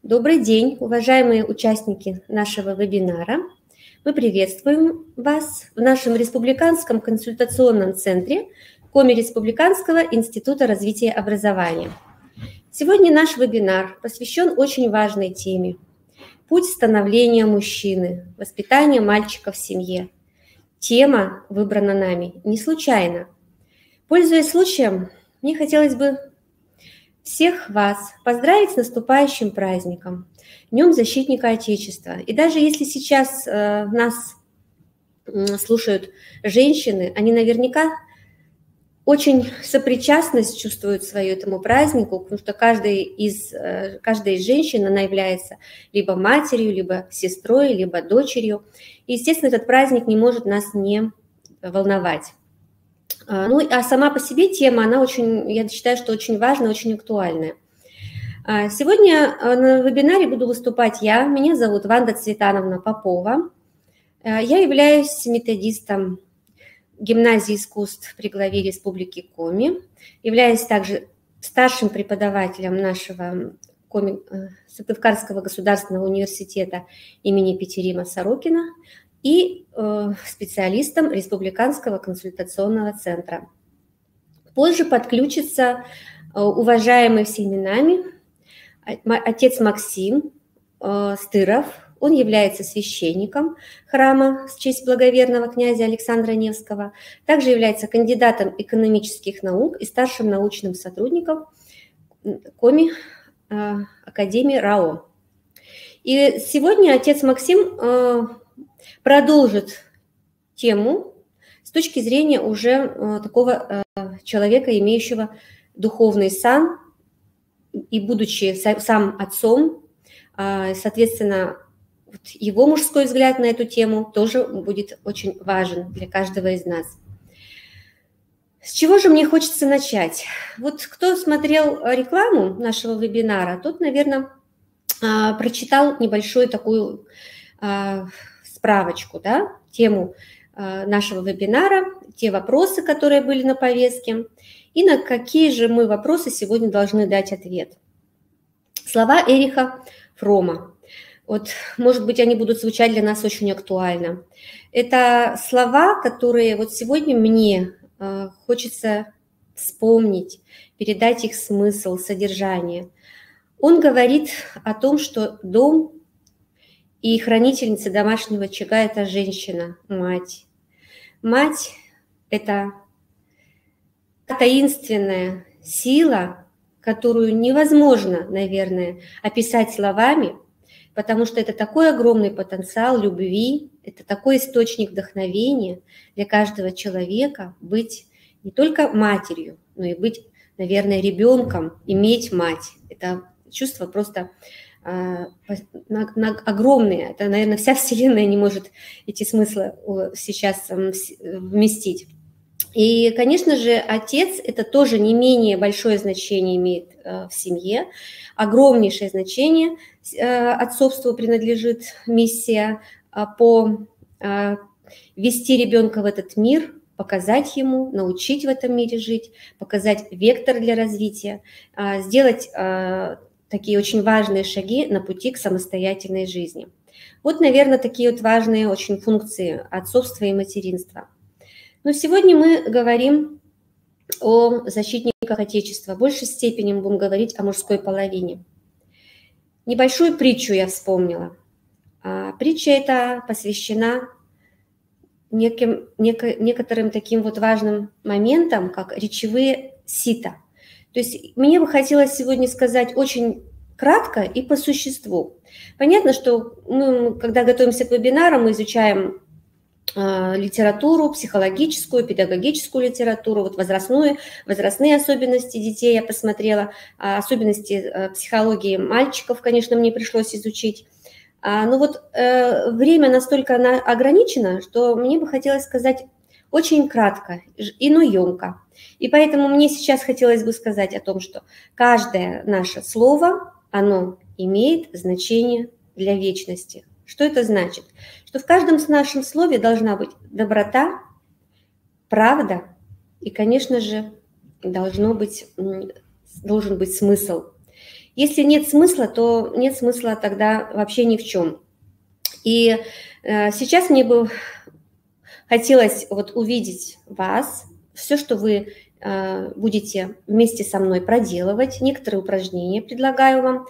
Добрый день, уважаемые участники нашего вебинара. Мы приветствуем вас в нашем республиканском консультационном центре Коми Республиканского института развития образования. Сегодня наш вебинар посвящен очень важной теме – путь становления мужчины, воспитание мальчика в семье. Тема выбрана нами не случайно. Пользуясь случаем, мне хотелось бы всех вас поздравить с наступающим праздником, Днем Защитника Отечества. И даже если сейчас нас слушают женщины, они наверняка очень сопричастность чувствуют свою этому празднику, потому что каждая из женщин, она является либо матерью, либо сестрой, либо дочерью. И, естественно, этот праздник не может нас не волновать. Ну, а сама по себе тема, она очень, я считаю, что очень важная, очень актуальная. Сегодня на вебинаре буду выступать я. Меня зовут Ванда Цветановна Попова. Я являюсь методистом гимназии искусств при главе Республики Коми. Являюсь также старшим преподавателем нашего Сыктывкарского государственного университета имени Петерима Сорокина и специалистом Республиканского консультационного центра. Позже подключится уважаемый всеми нами отец Максим Стыров. Он является священником храма в честь благоверного князя Александра Невского, также является кандидатом экономических наук и старшим научным сотрудником Коми Академии РАО. И сегодня отец Максим продолжит тему с точки зрения уже такого человека, имеющего духовный сан и будучи сам отцом, соответственно, его мужской взгляд на эту тему тоже будет очень важен для каждого из нас. С чего же мне хочется начать? Вот кто смотрел рекламу нашего вебинара, тот, наверное, прочитал небольшую такую справочку, да, тему нашего вебинара, те вопросы, которые были на повестке, и на какие же мы вопросы сегодня должны дать ответ. Слова Эриха Фрома. Вот, может быть, они будут звучать для нас очень актуально. Это слова, которые вот сегодня мне хочется вспомнить, передать их смысл, содержание. Он говорит о том, что дом и хранительница домашнего очага – это женщина, мать. Мать – это таинственная сила, которую невозможно, наверное, описать словами, потому что это такой огромный потенциал любви, это такой источник вдохновения для каждого человека быть не только матерью, но и быть, наверное, ребенком, иметь мать. Это чувство просто огромные. Это, наверное, вся Вселенная не может эти смыслы сейчас вместить. И, конечно же, отец – это тоже не менее большое значение имеет в семье. Огромнейшее значение отцовству принадлежит миссия по ввести ребенка в этот мир, показать ему, научить в этом мире жить, показать вектор для развития, сделать такие очень важные шаги на пути к самостоятельной жизни. Вот, наверное, такие вот важные очень функции отцовства и материнства. Но сегодня мы говорим о защитниках Отечества. В большей степени мы будем говорить о мужской половине. Небольшую притчу я вспомнила. Притча эта посвящена некоторым таким вот важным моментам, как речевые сита. То есть мне бы хотелось сегодня сказать очень кратко и по существу. Понятно, что мы, когда готовимся к вебинарам, мы изучаем литературу, психологическую, педагогическую литературу, вот возрастные особенности детей я посмотрела, особенности психологии мальчиков, конечно, мне пришлось изучить. Но вот время настолько ограничено, что мне бы хотелось сказать очень кратко, но емко. И поэтому мне сейчас хотелось бы сказать о том, что каждое наше слово, оно имеет значение для вечности. Что это значит? Что в каждом нашем слове должна быть доброта, правда и, конечно же, должен быть смысл. Если нет смысла, то нет смысла тогда вообще ни в чем. И сейчас мне бы хотелось вот увидеть вас, все, что вы будете вместе со мной проделывать. Некоторые упражнения предлагаю вам.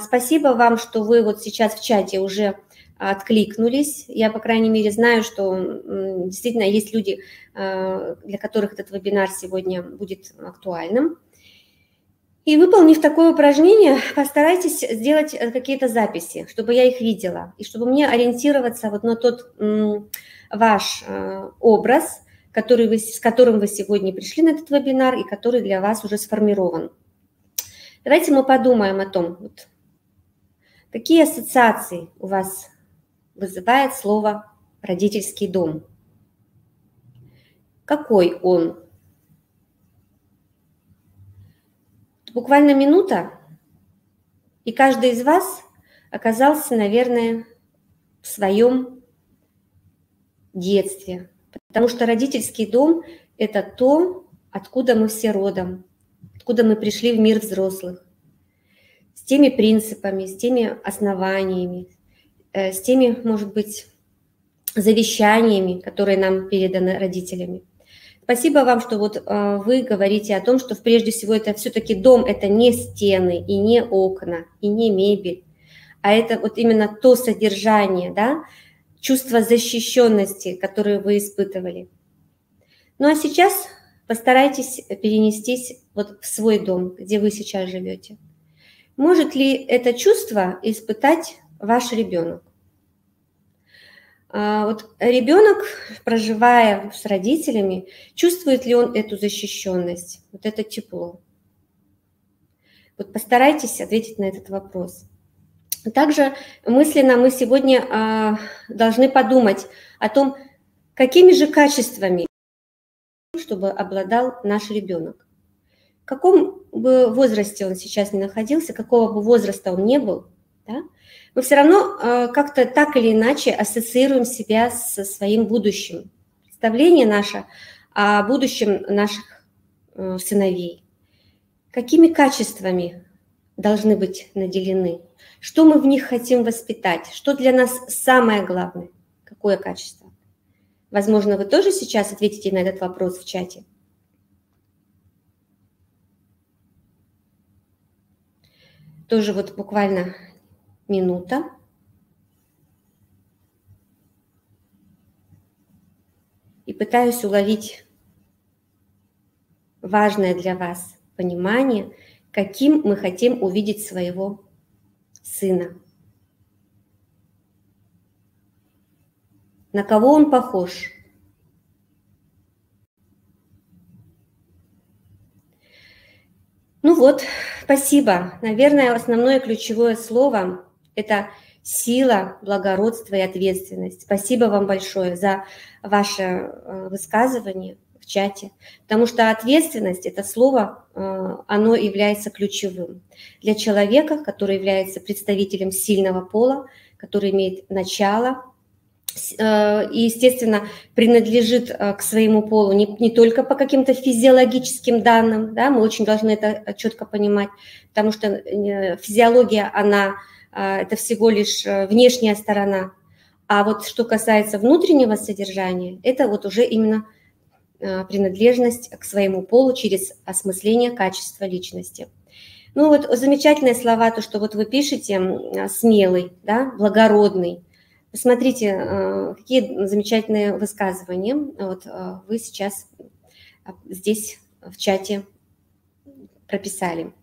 Спасибо вам, что вы вот сейчас в чате уже откликнулись. Я, по крайней мере, знаю, что действительно есть люди, для которых этот вебинар сегодня будет актуальным. И выполнив такое упражнение, постарайтесь сделать какие-то записи, чтобы я их видела, и чтобы мне ориентироваться вот на тот ваш образ, с которым вы сегодня пришли на этот вебинар и который для вас уже сформирован. Давайте мы подумаем о том, вот, какие ассоциации у вас вызывает слово «родительский дом». Какой он? Буквально минута, и каждый из вас оказался, наверное, в своем детстве. Потому что родительский дом – это то, откуда мы все родом, откуда мы пришли в мир взрослых, с теми принципами, с теми основаниями, с теми, может быть, завещаниями, которые нам переданы родителями. Спасибо вам, что вот вы говорите о том, что прежде всего это все-таки дом – это не стены и не окна, и не мебель, а это вот именно то содержание, да, чувство защищенности, которое вы испытывали. Ну а сейчас постарайтесь перенестись вот в свой дом, где вы сейчас живете. Может ли это чувство испытать ваш ребенок? Вот ребенок, проживая с родителями, чувствует ли он эту защищенность, вот это тепло? Вот постарайтесь ответить на этот вопрос. Также мысленно мы сегодня должны подумать о том, какими же качествами, чтобы обладал наш ребенок. В каком бы возрасте он сейчас ни находился, какого бы возраста он не был, да, мы все равно как-то так или иначе ассоциируем себя со своим будущим. Представление наше о будущем наших сыновей. Какими качествами должны быть наделены? Что мы в них хотим воспитать? Что для нас самое главное? Какое качество? Возможно, вы тоже сейчас ответите на этот вопрос в чате. Тоже вот буквально минута. И пытаюсь уловить важное для вас понимание, каким мы хотим увидеть своего сына. На кого он похож? Ну вот, спасибо. Наверное, основное ключевое слово – это сила, благородство и ответственность. Спасибо вам большое за ваше высказывание в чате, потому что ответственность – это слово, оно является ключевым для человека, который является представителем сильного пола, который имеет начало и, естественно, принадлежит к своему полу не только по каким-то физиологическим данным, да, мы очень должны это четко понимать, потому что физиология, она это всего лишь внешняя сторона, а вот что касается внутреннего содержания, это вот уже именно принадлежность к своему полу через осмысление качества личности. Ну вот замечательные слова, то, что вот вы пишете, смелый, да, благородный. Посмотрите, какие замечательные высказывания вот вы сейчас здесь в чате прописали.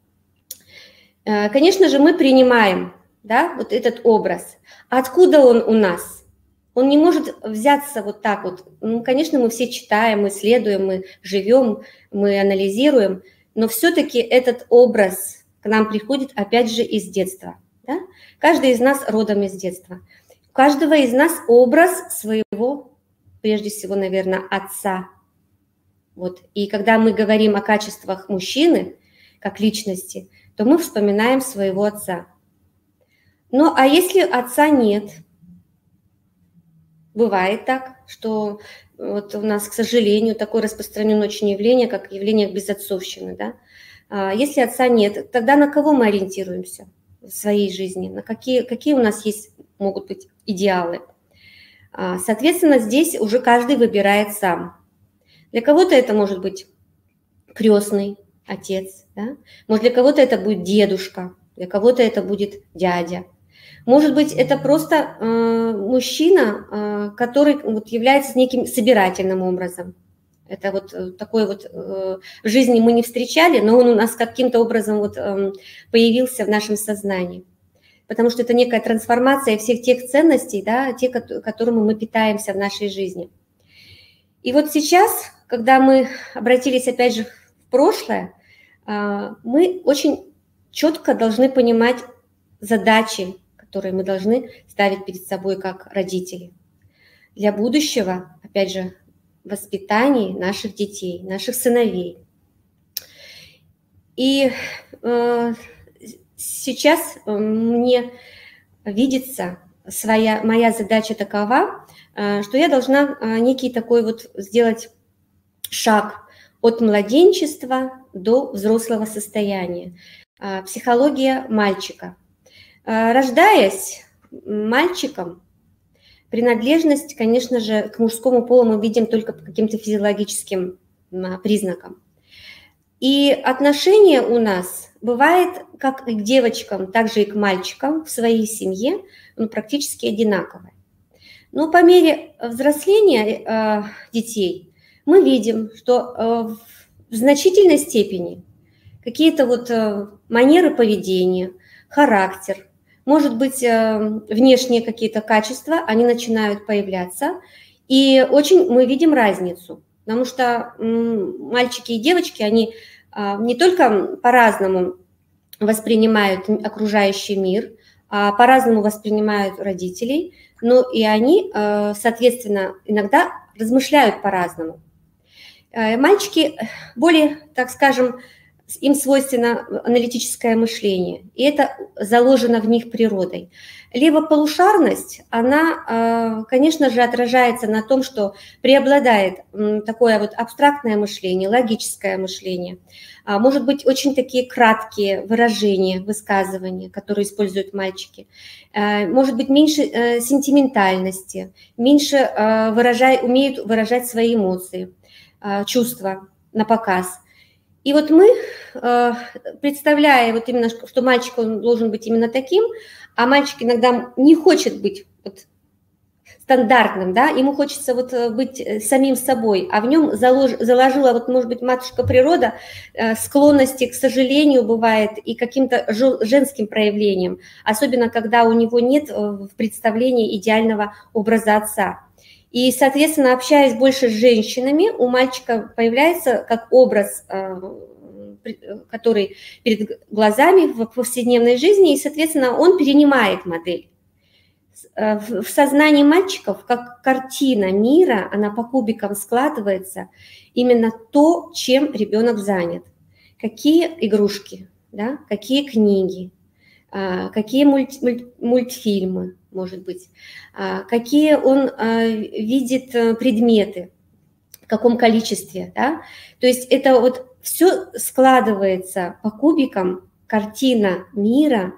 Конечно же, мы принимаем, да, вот этот образ. Откуда он у нас? Он не может взяться вот так вот. Ну, конечно, мы все читаем, мы исследуем, мы живем, мы анализируем, но все-таки этот образ к нам приходит опять же из детства. Да? Каждый из нас родом из детства. У каждого из нас образ своего, прежде всего, наверное, отца. Вот. И когда мы говорим о качествах мужчины, как личности, то мы вспоминаем своего отца. Ну, а если отца нет? Бывает так, что вот у нас, к сожалению, такое распространенное очень явление, как явление безотцовщины, да? Если отца нет, тогда на кого мы ориентируемся в своей жизни? На какие у нас могут быть идеалы? Соответственно, здесь уже каждый выбирает сам. Для кого-то это может быть крестный отец, да? Может, для кого-то это будет дедушка, для кого-то это будет дядя. Может быть, это просто мужчина, который вот является неким собирательным образом. Это вот такой вот в жизни мы не встречали, но он у нас каким-то образом вот появился в нашем сознании. Потому что это некая трансформация всех тех ценностей, да, те, которыми мы питаемся в нашей жизни. И вот сейчас, когда мы обратились опять же в прошлое, мы очень четко должны понимать задачи, которые мы должны ставить перед собой как родители. Для будущего, опять же, воспитания наших детей, наших сыновей. И сейчас мне видится моя задача такова, что я должна некий такой вот сделать шаг от младенчества до взрослого состояния. Психология мальчика. Рождаясь мальчиком, принадлежность, конечно же, к мужскому полу мы видим только по каким-то физиологическим признакам. И отношение у нас бывает как и к девочкам, так же и к мальчикам в своей семье, практически одинаковое. Но по мере взросления детей мы видим, что в значительной степени какие-то вот манеры поведения, характер, может быть, внешние какие-то качества, они начинают появляться, и очень мы видим разницу, потому что мальчики и девочки, они не только по-разному воспринимают окружающий мир, по-разному воспринимают родителей, но и они, соответственно, иногда размышляют по-разному. Мальчики более, так скажем, им свойственно аналитическое мышление, и это заложено в них природой. Левополушарность, она, конечно же, отражается на том, что преобладает такое вот абстрактное мышление, логическое мышление. Может быть, очень такие краткие выражения, высказывания, которые используют мальчики. Может быть, меньше сентиментальности, меньше умеют выражать свои эмоции, чувства на показ. И вот мы, представляя вот именно, что мальчик он должен быть именно таким, а мальчик иногда не хочет быть вот стандартным, да, ему хочется вот быть самим собой, а в нем заложила, вот, может быть, матушка природа склонности, к сожалению, бывает и каким-то женским проявлением, особенно когда у него нет в представлении идеального образа отца. И, соответственно, общаясь больше с женщинами, у мальчика появляется как образ, который перед глазами в повседневной жизни, и, соответственно, он перенимает модель. В сознании мальчиков, как картина мира, она по кубикам складывается, именно то, чем ребенок занят. Какие игрушки, да? Какие книги, какие мультфильмы, может быть, какие он видит предметы, в каком количестве. Да? То есть это вот все складывается по кубикам, картина мира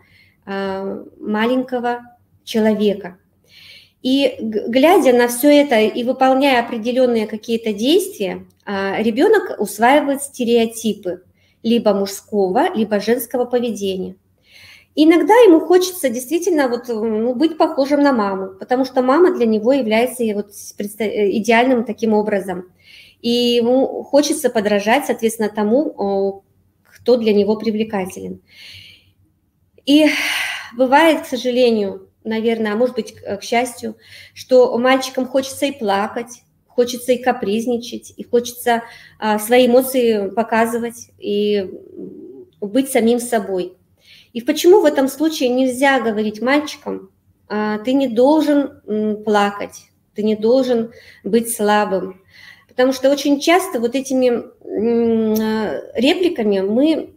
маленького человека. И глядя на все это и выполняя определенные какие-то действия, ребенок усваивает стереотипы либо мужского, либо женского поведения. Иногда ему хочется действительно вот, быть похожим на маму, потому что мама для него является вот идеальным таким образом. И ему хочется подражать, соответственно, тому, кто для него привлекателен. И бывает, к сожалению, наверное, а может быть, к счастью, что мальчикам хочется и плакать, хочется и капризничать, и хочется свои эмоции показывать и быть самим собой. И почему в этом случае нельзя говорить мальчикам: ты не должен плакать, ты не должен быть слабым? Потому что очень часто вот этими репликами мы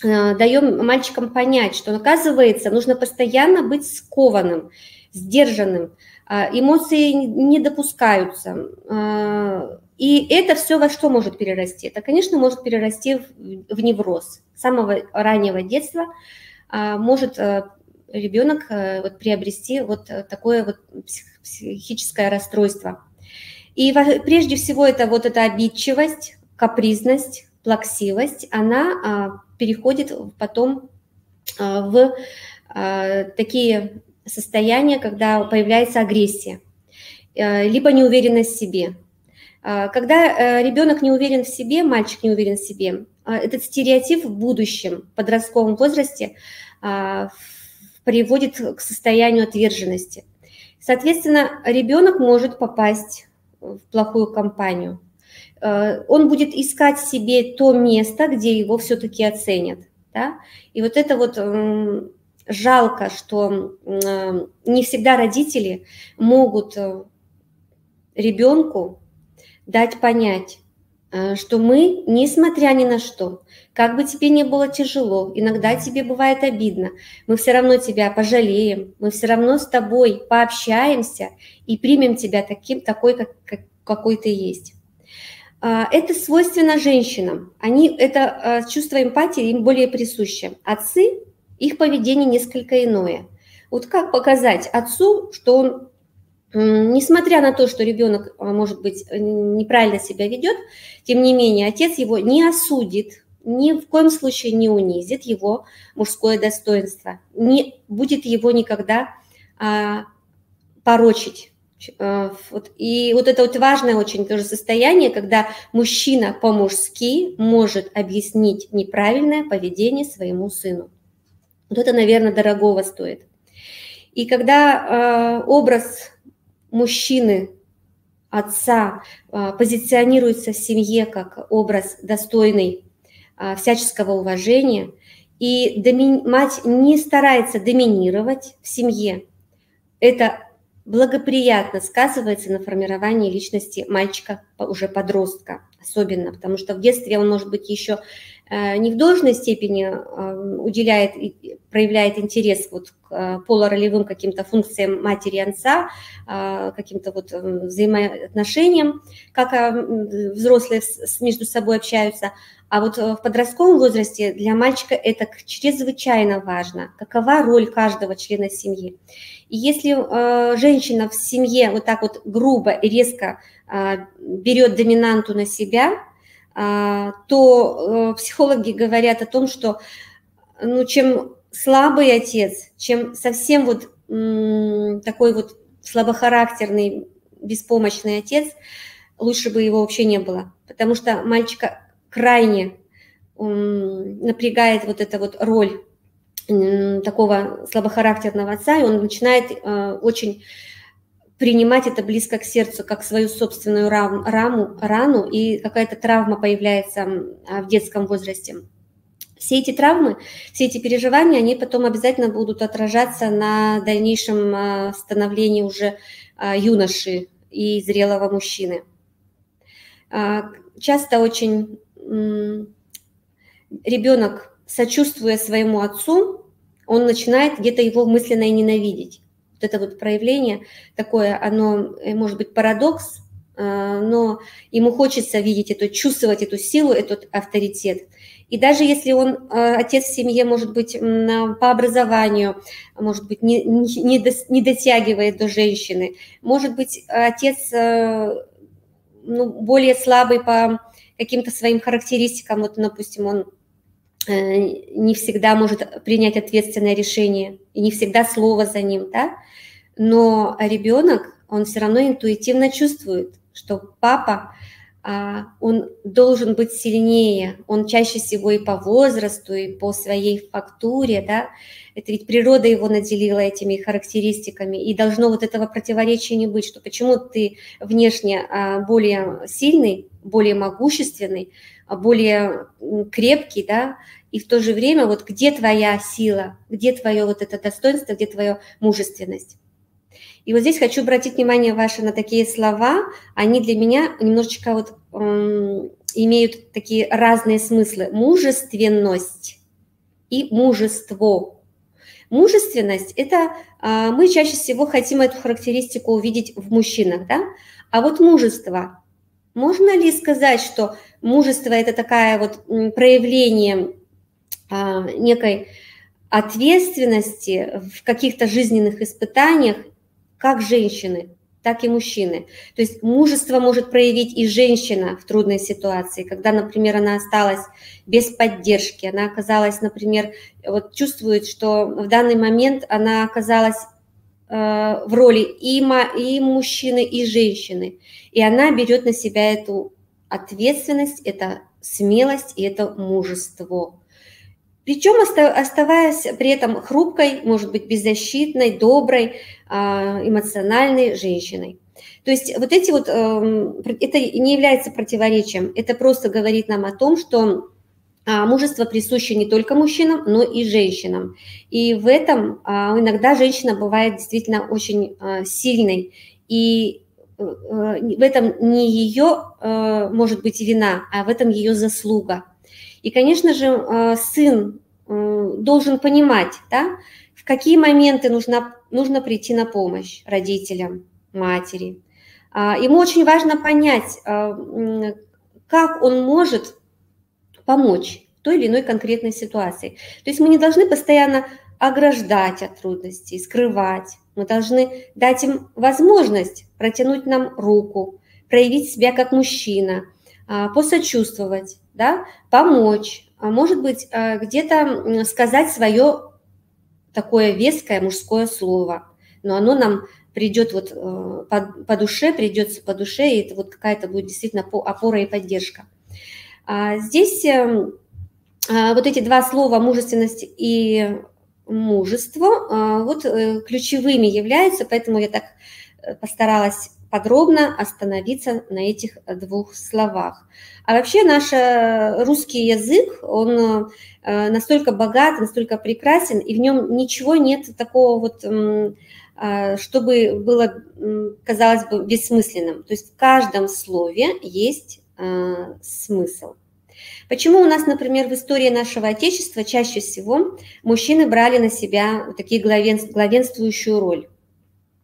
даем мальчикам понять, что, оказывается, нужно постоянно быть скованным, сдержанным, эмоции не допускаются, И это все во что может перерасти? Это, конечно, может перерасти в невроз. С самого раннего детства может ребенок вот приобрести вот такое вот психическое расстройство. И прежде всего это вот эта обидчивость, капризность, плаксивость, она переходит потом в такие состояния, когда появляется агрессия, либо неуверенность в себе. Когда ребенок не уверен в себе, мальчик не уверен в себе, этот стереотип в будущем, в подростковом возрасте приводит к состоянию отверженности. Соответственно, ребенок может попасть в плохую компанию. Он будет искать себе то место, где его все-таки оценят. Да? И вот это вот жалко, что не всегда родители могут ребенку дать понять, что мы, несмотря ни на что, как бы тебе ни было тяжело, иногда тебе бывает обидно, мы все равно тебя пожалеем, мы все равно с тобой пообщаемся и примем тебя такой, какой ты есть. Это свойственно женщинам. Это чувство эмпатии им более присуще. Отцы, их поведение несколько иное. Вот как показать отцу, что он, несмотря на то, что ребенок, может быть, неправильно себя ведет, тем не менее отец его не осудит, ни в коем случае не унизит его мужское достоинство, не будет его никогда порочить. И вот это вот важное очень тоже состояние, когда мужчина по-мужски может объяснить неправильное поведение своему сыну. Вот это, наверное, дорогого стоит. И когда образ мужчины, отца позиционируется в семье как образ достойный всяческого уважения, и мать не старается доминировать в семье, это благоприятно сказывается на формировании личности мальчика, уже подростка особенно, потому что в детстве он, может быть, еще не в должной степени уделяет и проявляет интерес вот к полуролевым каким-то функциям матери и отца, каким-то вот взаимоотношениям, как взрослые между собой общаются. А вот в подростковом возрасте для мальчика это чрезвычайно важно, какова роль каждого члена семьи. И если женщина в семье вот так вот грубо и резко берет доминанту на себя, то психологи говорят о том, что чем слабый отец, чем совсем вот такой вот слабохарактерный, беспомощный отец, лучше бы его вообще не было, потому что мальчика крайне напрягает вот эта вот роль такого слабохарактерного отца, и он начинает очень принимать это близко к сердцу, как свою собственную рану, и какая-то травма появляется в детском возрасте. Все эти травмы, все эти переживания, они потом обязательно будут отражаться на дальнейшем становлении уже юноши и зрелого мужчины. Часто очень ребенок, сочувствуя своему отцу, он начинает где-то его мысленно и ненавидеть. Вот это вот проявление такое, оно может быть парадокс, но ему хочется видеть это, чувствовать эту силу, этот авторитет. И даже если он, отец в семье, может быть, по образованию, может быть, не дотягивает до женщины, может быть, отец более слабый по каким-то своим характеристикам, вот, допустим, он не всегда может принять ответственное решение, и не всегда слово за ним, да? Но ребенок, он все равно интуитивно чувствует, что папа, он должен быть сильнее, он чаще всего и по возрасту, и по своей фактуре, да, это ведь природа его наделила этими характеристиками, и должно вот этого противоречия не быть, что почему ты внешне более сильный, более могущественный, более крепкий, да, и в то же время вот где твоя сила, где твое вот это достоинство, где твоя мужественность. И вот здесь хочу обратить внимание ваше на такие слова, они для меня немножечко вот имеют такие разные смыслы. Мужественность и мужество. Мужественность – это мы чаще всего хотим эту характеристику увидеть в мужчинах, да? А вот мужество Можно ли сказать, что мужество – это такое вот проявление некой ответственности в каких-то жизненных испытаниях, как женщины, так и мужчины? То есть мужество может проявить и женщина в трудной ситуации, когда, например, она осталась без поддержки, она оказалась, например, вот чувствует, что в данный момент она оказалась в роли и мужчины, и женщины, и она берет на себя эту ответственность, это смелость и это мужество. Причем оставаясь при этом хрупкой, может быть, беззащитной, доброй, эмоциональной женщиной. То есть вот эти вот, это не является противоречием, это просто говорит нам о том, что мужество присуще не только мужчинам, но и женщинам. И в этом иногда женщина бывает действительно очень сильной, и в этом не ее, может быть, вина, а в этом ее заслуга. И, конечно же, сын должен понимать, да, в какие моменты нужно прийти на помощь родителям, матери. Ему очень важно понять, как он может помочь в той или иной конкретной ситуации. То есть мы не должны постоянно ограждать от трудностей, скрывать. Мы должны дать им возможность протянуть нам руку, проявить себя как мужчина, посочувствовать, да, помочь, может быть, где-то сказать свое такое веское мужское слово, но оно нам придет вот по душе, придется по душе, и это вот какая-то будет действительно опора и поддержка. Здесь вот эти два слова «мужественность» и «мужество» вот ключевыми являются, поэтому я так постаралась подробно остановиться на этих двух словах. А вообще наш русский язык, он настолько богат, настолько прекрасен, и в нем ничего нет такого вот, чтобы было, казалось бы, бессмысленным. То есть в каждом слове есть смысл. Почему у нас, например, в истории нашего Отечества чаще всего мужчины брали на себя вот такие главенствующую роль?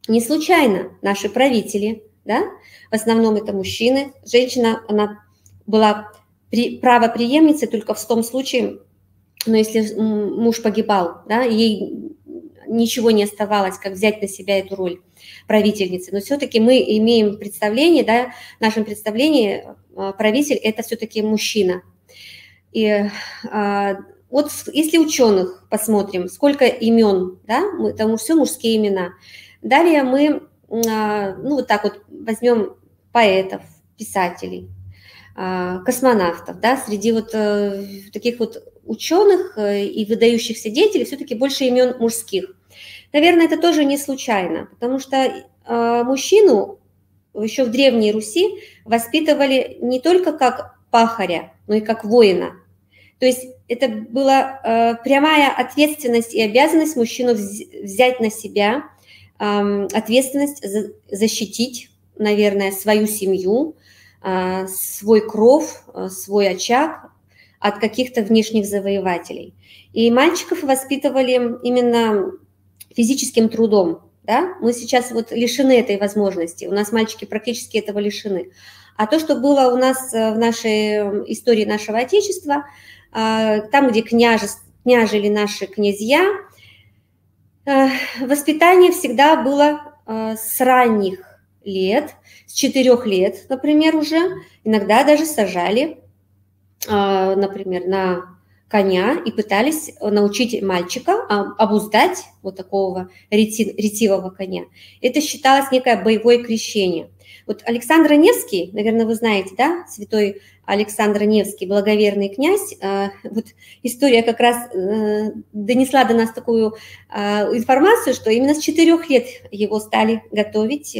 Не случайно наши правители, да, в основном это мужчины, женщина, она была правопреемницей только в том случае, но если муж погибал, да, ей ничего не оставалось, как взять на себя эту роль правительницы. Но все-таки мы имеем представление, да, в нашем представлении правитель – это все-таки мужчина. И вот если ученых посмотрим, сколько имен, да, это все мужские имена. Далее мы, ну, вот так вот возьмем поэтов, писателей, космонавтов, да, среди вот таких вот ученых и выдающихся деятелей все-таки больше имен мужских. Наверное, это тоже не случайно, потому что мужчину еще в Древней Руси воспитывали не только как пахаря, но и как воина. То есть это была прямая ответственность и обязанность мужчину взять на себя ответственность защитить, наверное, свою семью, свой кров, свой очаг от каких-то внешних завоевателей. И мальчиков воспитывали именно физическим трудом. Да? Мы сейчас вот лишены этой возможности. У нас мальчики практически этого лишены. А то, что было у нас в нашей истории нашего Отечества, там, где княжили наши князья, воспитание всегда было с ранних лет, с 4 лет, например, уже. Иногда даже сажали, например, на коня и пытались научить мальчика обуздать вот такого ретивого коня. Это считалось некое боевое крещение. Вот Александр Невский, наверное, вы знаете, да, святой Александр Невский, благоверный князь. Вот история как раз донесла до нас такую информацию, что именно с 4 лет его стали готовить,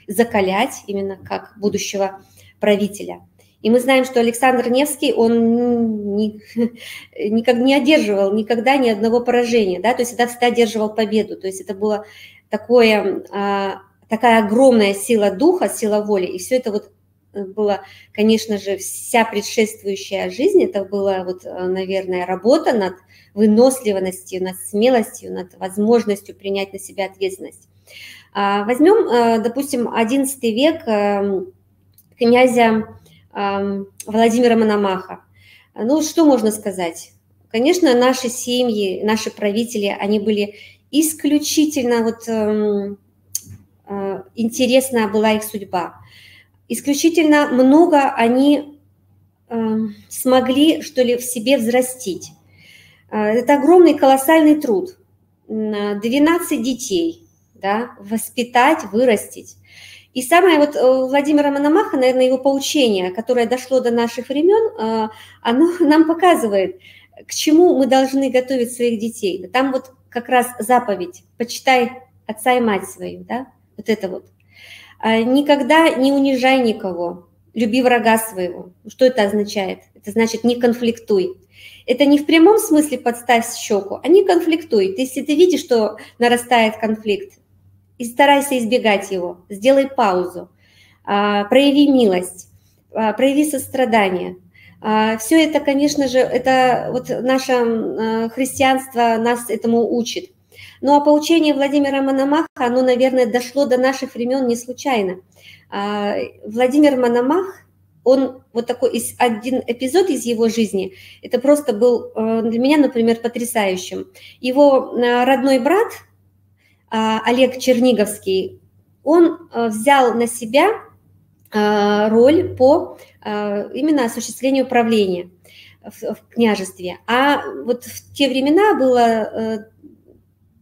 закалять именно как будущего правителя. И мы знаем, что Александр Невский, он никогда не одерживал никогда ни одного поражения, да, то есть всегда одерживал победу. То есть это было такая огромная сила духа, сила воли, и все это вот было, конечно же, вся предшествующая жизнь, это была вот, наверное, работа над выносливостью, над смелостью, над возможностью принять на себя ответственность. Возьмем, допустим, XI век, князя Владимира Мономаха. Ну, что можно сказать? Конечно, наши семьи, наши правители, они были исключительно, интересна была их судьба. Исключительно много они смогли, что ли, в себе взрастить. Это огромный, колоссальный труд. 12 детей, да, воспитать, вырастить. И самое вот Владимира Мономаха, наверное, его поучение, которое дошло до наших времен, оно нам показывает, к чему мы должны готовить своих детей. Там вот как раз заповедь «почитай отца и мать свою», да, вот это вот. Никогда не унижай никого, люби врага своего. Что это означает? Это значит не конфликтуй. Это не в прямом смысле подставь щеку, а не конфликтуй. Если ты видишь, что нарастает конфликт, и старайся избегать его, сделай паузу, прояви милость, прояви сострадание. Все это, конечно же, это вот наше христианство нас этому учит. Ну а поучение Владимира Мономаха, оно, наверное, дошло до наших времен не случайно. Владимир Мономах, он вот такой один эпизод из его жизни, это просто был для меня, например, потрясающим. Его родной брат Олег Черниговский, он взял на себя роль по именно осуществлению правления в княжестве. А вот в те времена было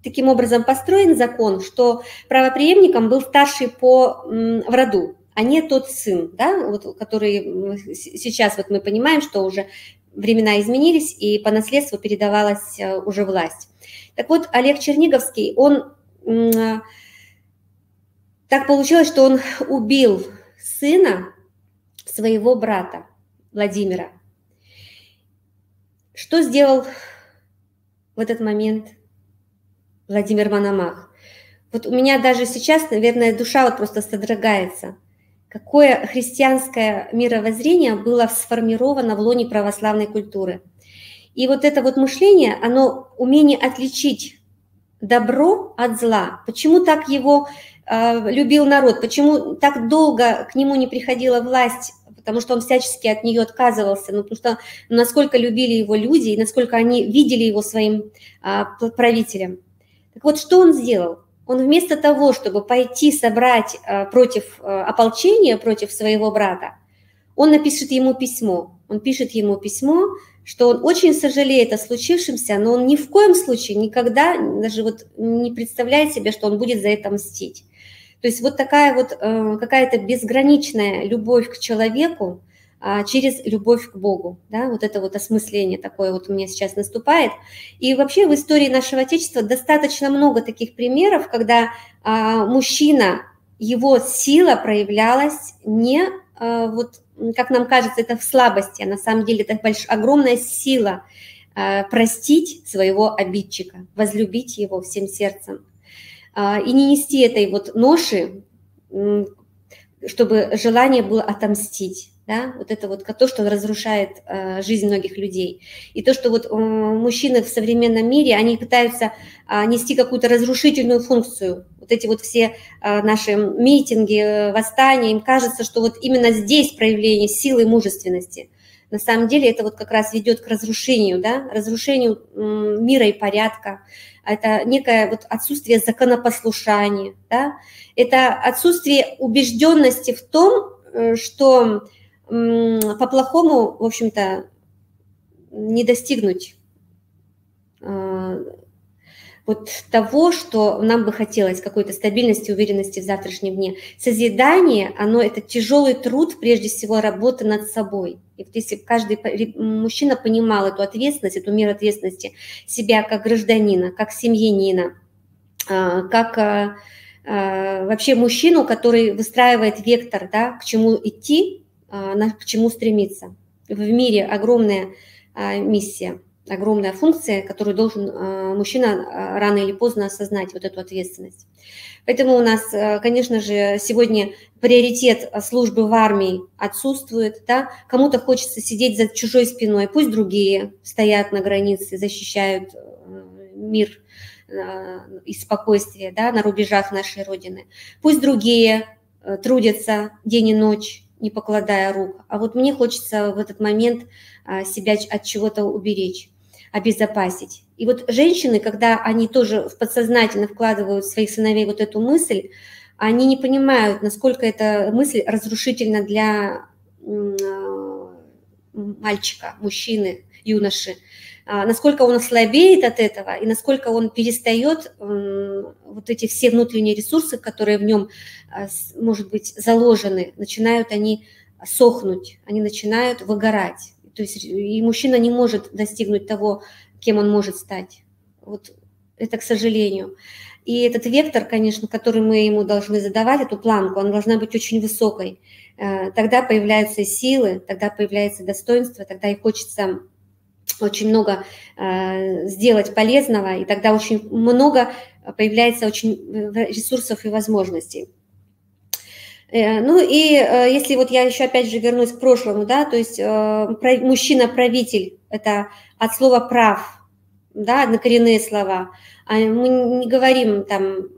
таким образом построен закон, что правопреемником был старший в роду, а не тот сын, да, вот, который сейчас вот мы понимаем, что уже времена изменились, и по наследству передавалась уже власть. Так вот, Олег Черниговский, он так получилось, что он убил сына своего брата Владимира. Что сделал в этот момент Владимир Мономах? Вот у меня даже сейчас, наверное, душа вот просто содрогается. Какое христианское мировоззрение было сформировано в лоне православной культуры. И вот это вот мышление, оно умение отличить добро от зла. Почему так его любил народ? Почему так долго к нему не приходила власть? Потому что он всячески от нее отказывался. Ну, потому что насколько любили его люди и насколько они видели его своим правителем. Так вот, что он сделал? Он вместо того, чтобы пойти собрать против ополчения, против своего брата, он напишет ему письмо. Он пишет ему письмо, что он очень сожалеет о случившемся, но он ни в коем случае никогда даже вот не представляет себе, что он будет за это мстить. То есть вот такая вот какая-то безграничная любовь к человеку через любовь к Богу, да, вот это вот осмысление такое вот у меня сейчас наступает. И вообще в истории нашего Отечества достаточно много таких примеров, когда мужчина, его сила проявлялась не вот, как нам кажется, это в слабости, а на самом деле это огромная сила простить своего обидчика, возлюбить его всем сердцем и не нести этой вот ноши, чтобы желание было отомстить. Да? Вот это вот то, что разрушает жизнь многих людей. И то, что вот мужчины в современном мире, они пытаются нести какую-то разрушительную функцию. Вот эти вот все наши митинги, восстания, им кажется, что вот именно здесь проявление силы и мужественности. На самом деле это вот как раз ведет к разрушению, да? Разрушению мира и порядка. Это некое вот отсутствие законопослушания. Да? Это отсутствие убежденности в том, что по-плохому, в общем-то, не достигнуть вот того, что нам бы хотелось, какой-то стабильности, уверенности в завтрашнем дне. Созидание, это тяжелый труд, прежде всего, работа над собой. И вот если каждый мужчина понимал эту ответственность, эту меру ответственности себя как гражданина, как семьянина, как вообще мужчину, который выстраивает вектор, да, к чему идти, к чему стремиться. В мире огромная миссия, огромная функция, которую должен мужчина рано или поздно осознать, вот эту ответственность. Поэтому у нас, конечно же, сегодня приоритет службы в армии отсутствует. Да? Кому-то хочется сидеть за чужой спиной, пусть другие стоят на границе, защищают мир и спокойствие, да, на рубежах нашей Родины. Пусть другие трудятся день и ночь, не покладая рук, а вот мне хочется в этот момент себя от чего-то уберечь, обезопасить. И вот женщины, когда они тоже подсознательно вкладывают в своих сыновей вот эту мысль, они не понимают, насколько эта мысль разрушительна для мальчика, мужчины, юноши, насколько он ослабеет от этого и насколько он перестает вот эти все внутренние ресурсы, которые в нем, может быть, заложены, начинают они сохнуть, они начинают выгорать. То есть и мужчина не может достигнуть того, кем он может стать. Вот это, к сожалению. И этот вектор, конечно, который мы ему должны задавать, эту планку, она должна быть очень высокой. Тогда появляются силы, тогда появляется достоинство, тогда и хочется очень много сделать полезного, и тогда очень много появляется очень ресурсов и возможностей. Ну и если вот я еще опять же вернусь к прошлому, да, то есть мужчина-правитель – это от слова «прав», да, однокоренные слова. Мы не говорим там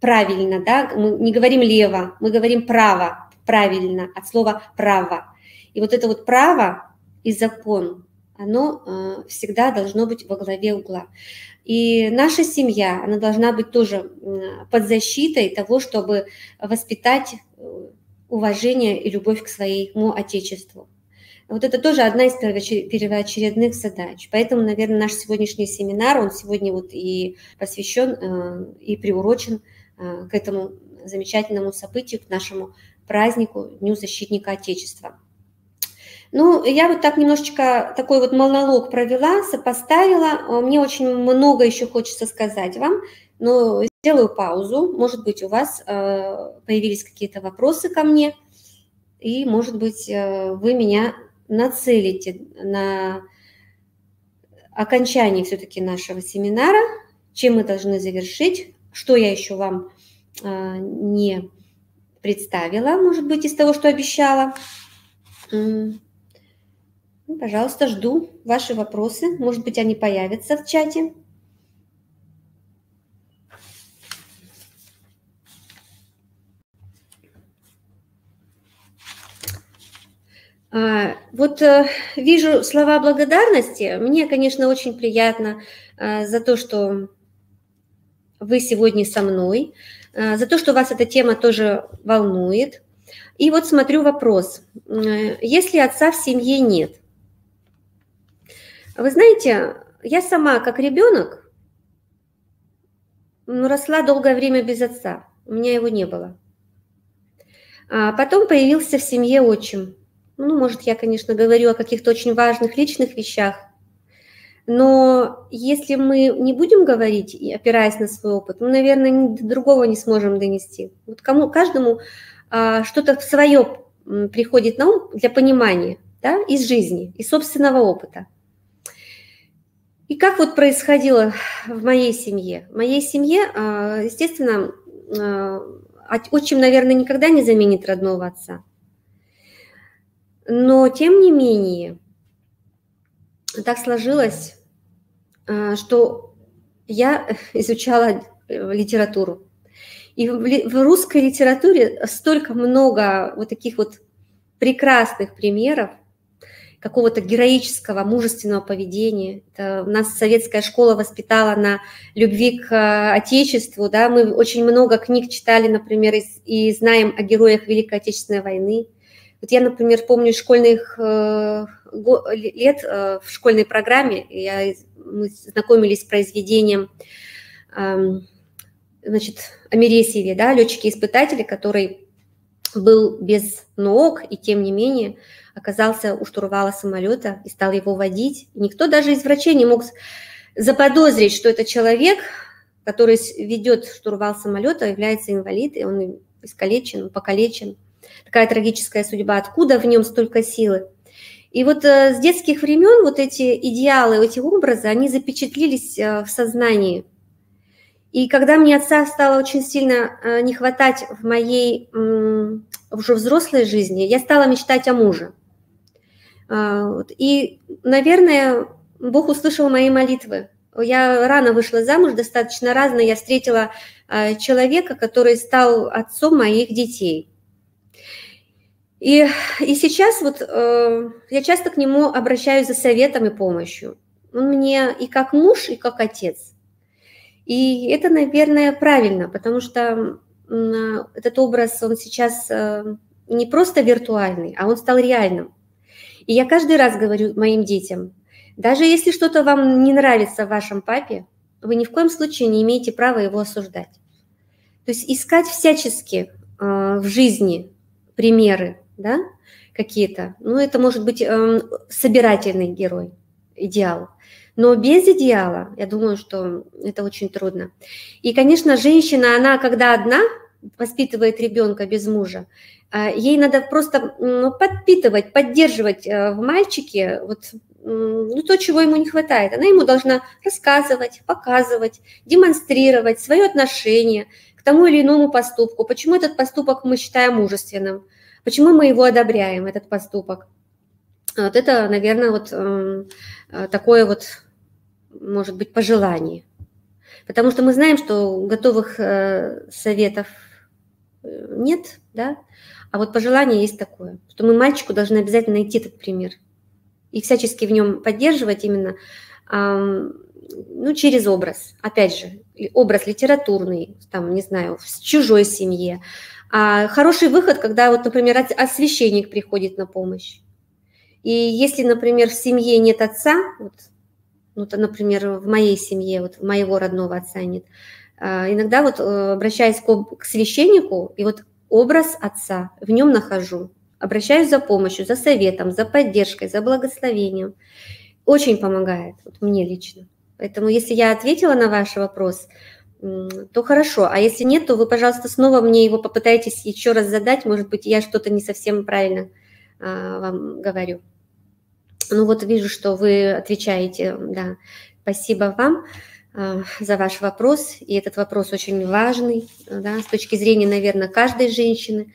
правильно, да, мы не говорим лево, мы говорим право, правильно, от слова «право». И вот это вот право и закон, оно всегда должно быть во главе угла. И наша семья, она должна быть тоже под защитой того, чтобы воспитать уважение и любовь к своему Отечеству. Вот это тоже одна из первоочередных задач. Поэтому, наверное, наш сегодняшний семинар, он сегодня вот и посвящен, и приурочен к этому замечательному событию, к нашему празднику, Дню защитника Отечества. Ну, я вот так немножечко такой вот монолог провела, сопоставила. Мне очень много еще хочется сказать вам, но сделаю паузу. Может быть, у вас появились какие-то вопросы ко мне, и, может быть, вы меня нацелите на окончание все-таки нашего семинара, чем мы должны завершить, что я еще вам не представила, может быть, из того, что обещала. Пожалуйста, жду ваши вопросы. Может быть, они появятся в чате. Вот вижу слова благодарности. Мне, конечно, очень приятно за то, что вы сегодня со мной, за то, что вас эта тема тоже волнует. И вот смотрю вопрос. Если отца в семье нет, вы знаете, я сама, как ребенок, росла долгое время без отца. У меня его не было. А потом появился в семье отчим. Ну, может, я, конечно, говорю о каких-то очень важных личных вещах, но если мы не будем говорить, опираясь на свой опыт, мы, наверное, другого не сможем донести. Вот каждому что-то свое приходит на ум для понимания, да, из жизни, из собственного опыта. И как вот происходило в моей семье? В моей семье, естественно, отчим, наверное, никогда не заменит родного отца. Но, тем не менее, так сложилось, что я изучала литературу. И в русской литературе столько много вот таких вот прекрасных примеров какого-то героического, мужественного поведения. Это нас советская школа воспитала на любви к Отечеству. Да? Мы очень много книг читали, например, и знаем о героях Великой Отечественной войны. Вот я, например, помню школьных лет в школьной программе, мы знакомились с произведением, значит, о Мересьеве, да, летчике-испытателе, который был без ног и, тем не менее, оказался у штурвала самолета и стал его водить. И никто даже из врачей не мог заподозрить, что это человек, который ведет штурвал самолета, является инвалид, и он искалечен, покалечен. Такая трагическая судьба. Откуда в нем столько силы? И вот с детских времен вот эти идеалы, эти образы, они запечатлелись в сознании. И когда мне отца стало очень сильно не хватать в моей уже взрослой жизни, я стала мечтать о муже. И, наверное, Бог услышал мои молитвы. Я рано вышла замуж, достаточно рано я встретила человека, который стал отцом моих детей. И сейчас вот я часто к нему обращаюсь за советом и помощью. Он мне и как муж, и как отец. И это, наверное, правильно, потому что этот образ, он сейчас не просто виртуальный, а он стал реальным. И я каждый раз говорю моим детям, даже если что-то вам не нравится в вашем папе, вы ни в коем случае не имеете права его осуждать. То есть искать всячески в жизни примеры, да, какие-то. Ну, это может быть собирательный герой, идеал. Но без идеала, я думаю, что это очень трудно. И, конечно, женщина, она когда одна воспитывает ребенка без мужа, ей надо просто подпитывать, поддерживать в мальчике вот, то, чего ему не хватает. Она ему должна рассказывать, показывать, демонстрировать свое отношение к тому или иному поступку. Почему этот поступок мы считаем мужественным? Почему мы его одобряем, этот поступок? Вот это, наверное, вот такое вот, может быть, пожелание. Потому что мы знаем, что готовых советов нет, да? А вот пожелание есть такое, что мы мальчику должны обязательно найти этот пример и всячески в нем поддерживать именно, ну, через образ. Опять же, образ литературный, там, не знаю, в чужой семье. А хороший выход, когда, вот, например, священник приходит на помощь. И если, например, в семье нет отца, вот, ну, то, например, в моей семье, вот моего родного отца нет, иногда вот обращаюсь к священнику, и вот образ отца в нем нахожу, обращаюсь за помощью, за советом, за поддержкой, за благословением. Очень помогает, вот мне лично. Поэтому если я ответила на ваш вопрос, то хорошо. А если нет, то вы, пожалуйста, снова мне его попытайтесь еще раз задать. Может быть, я что-то не совсем правильно вам говорю. Ну вот вижу, что вы отвечаете, да. Спасибо вам за ваш вопрос. И этот вопрос очень важный, да, с точки зрения, наверное, каждой женщины,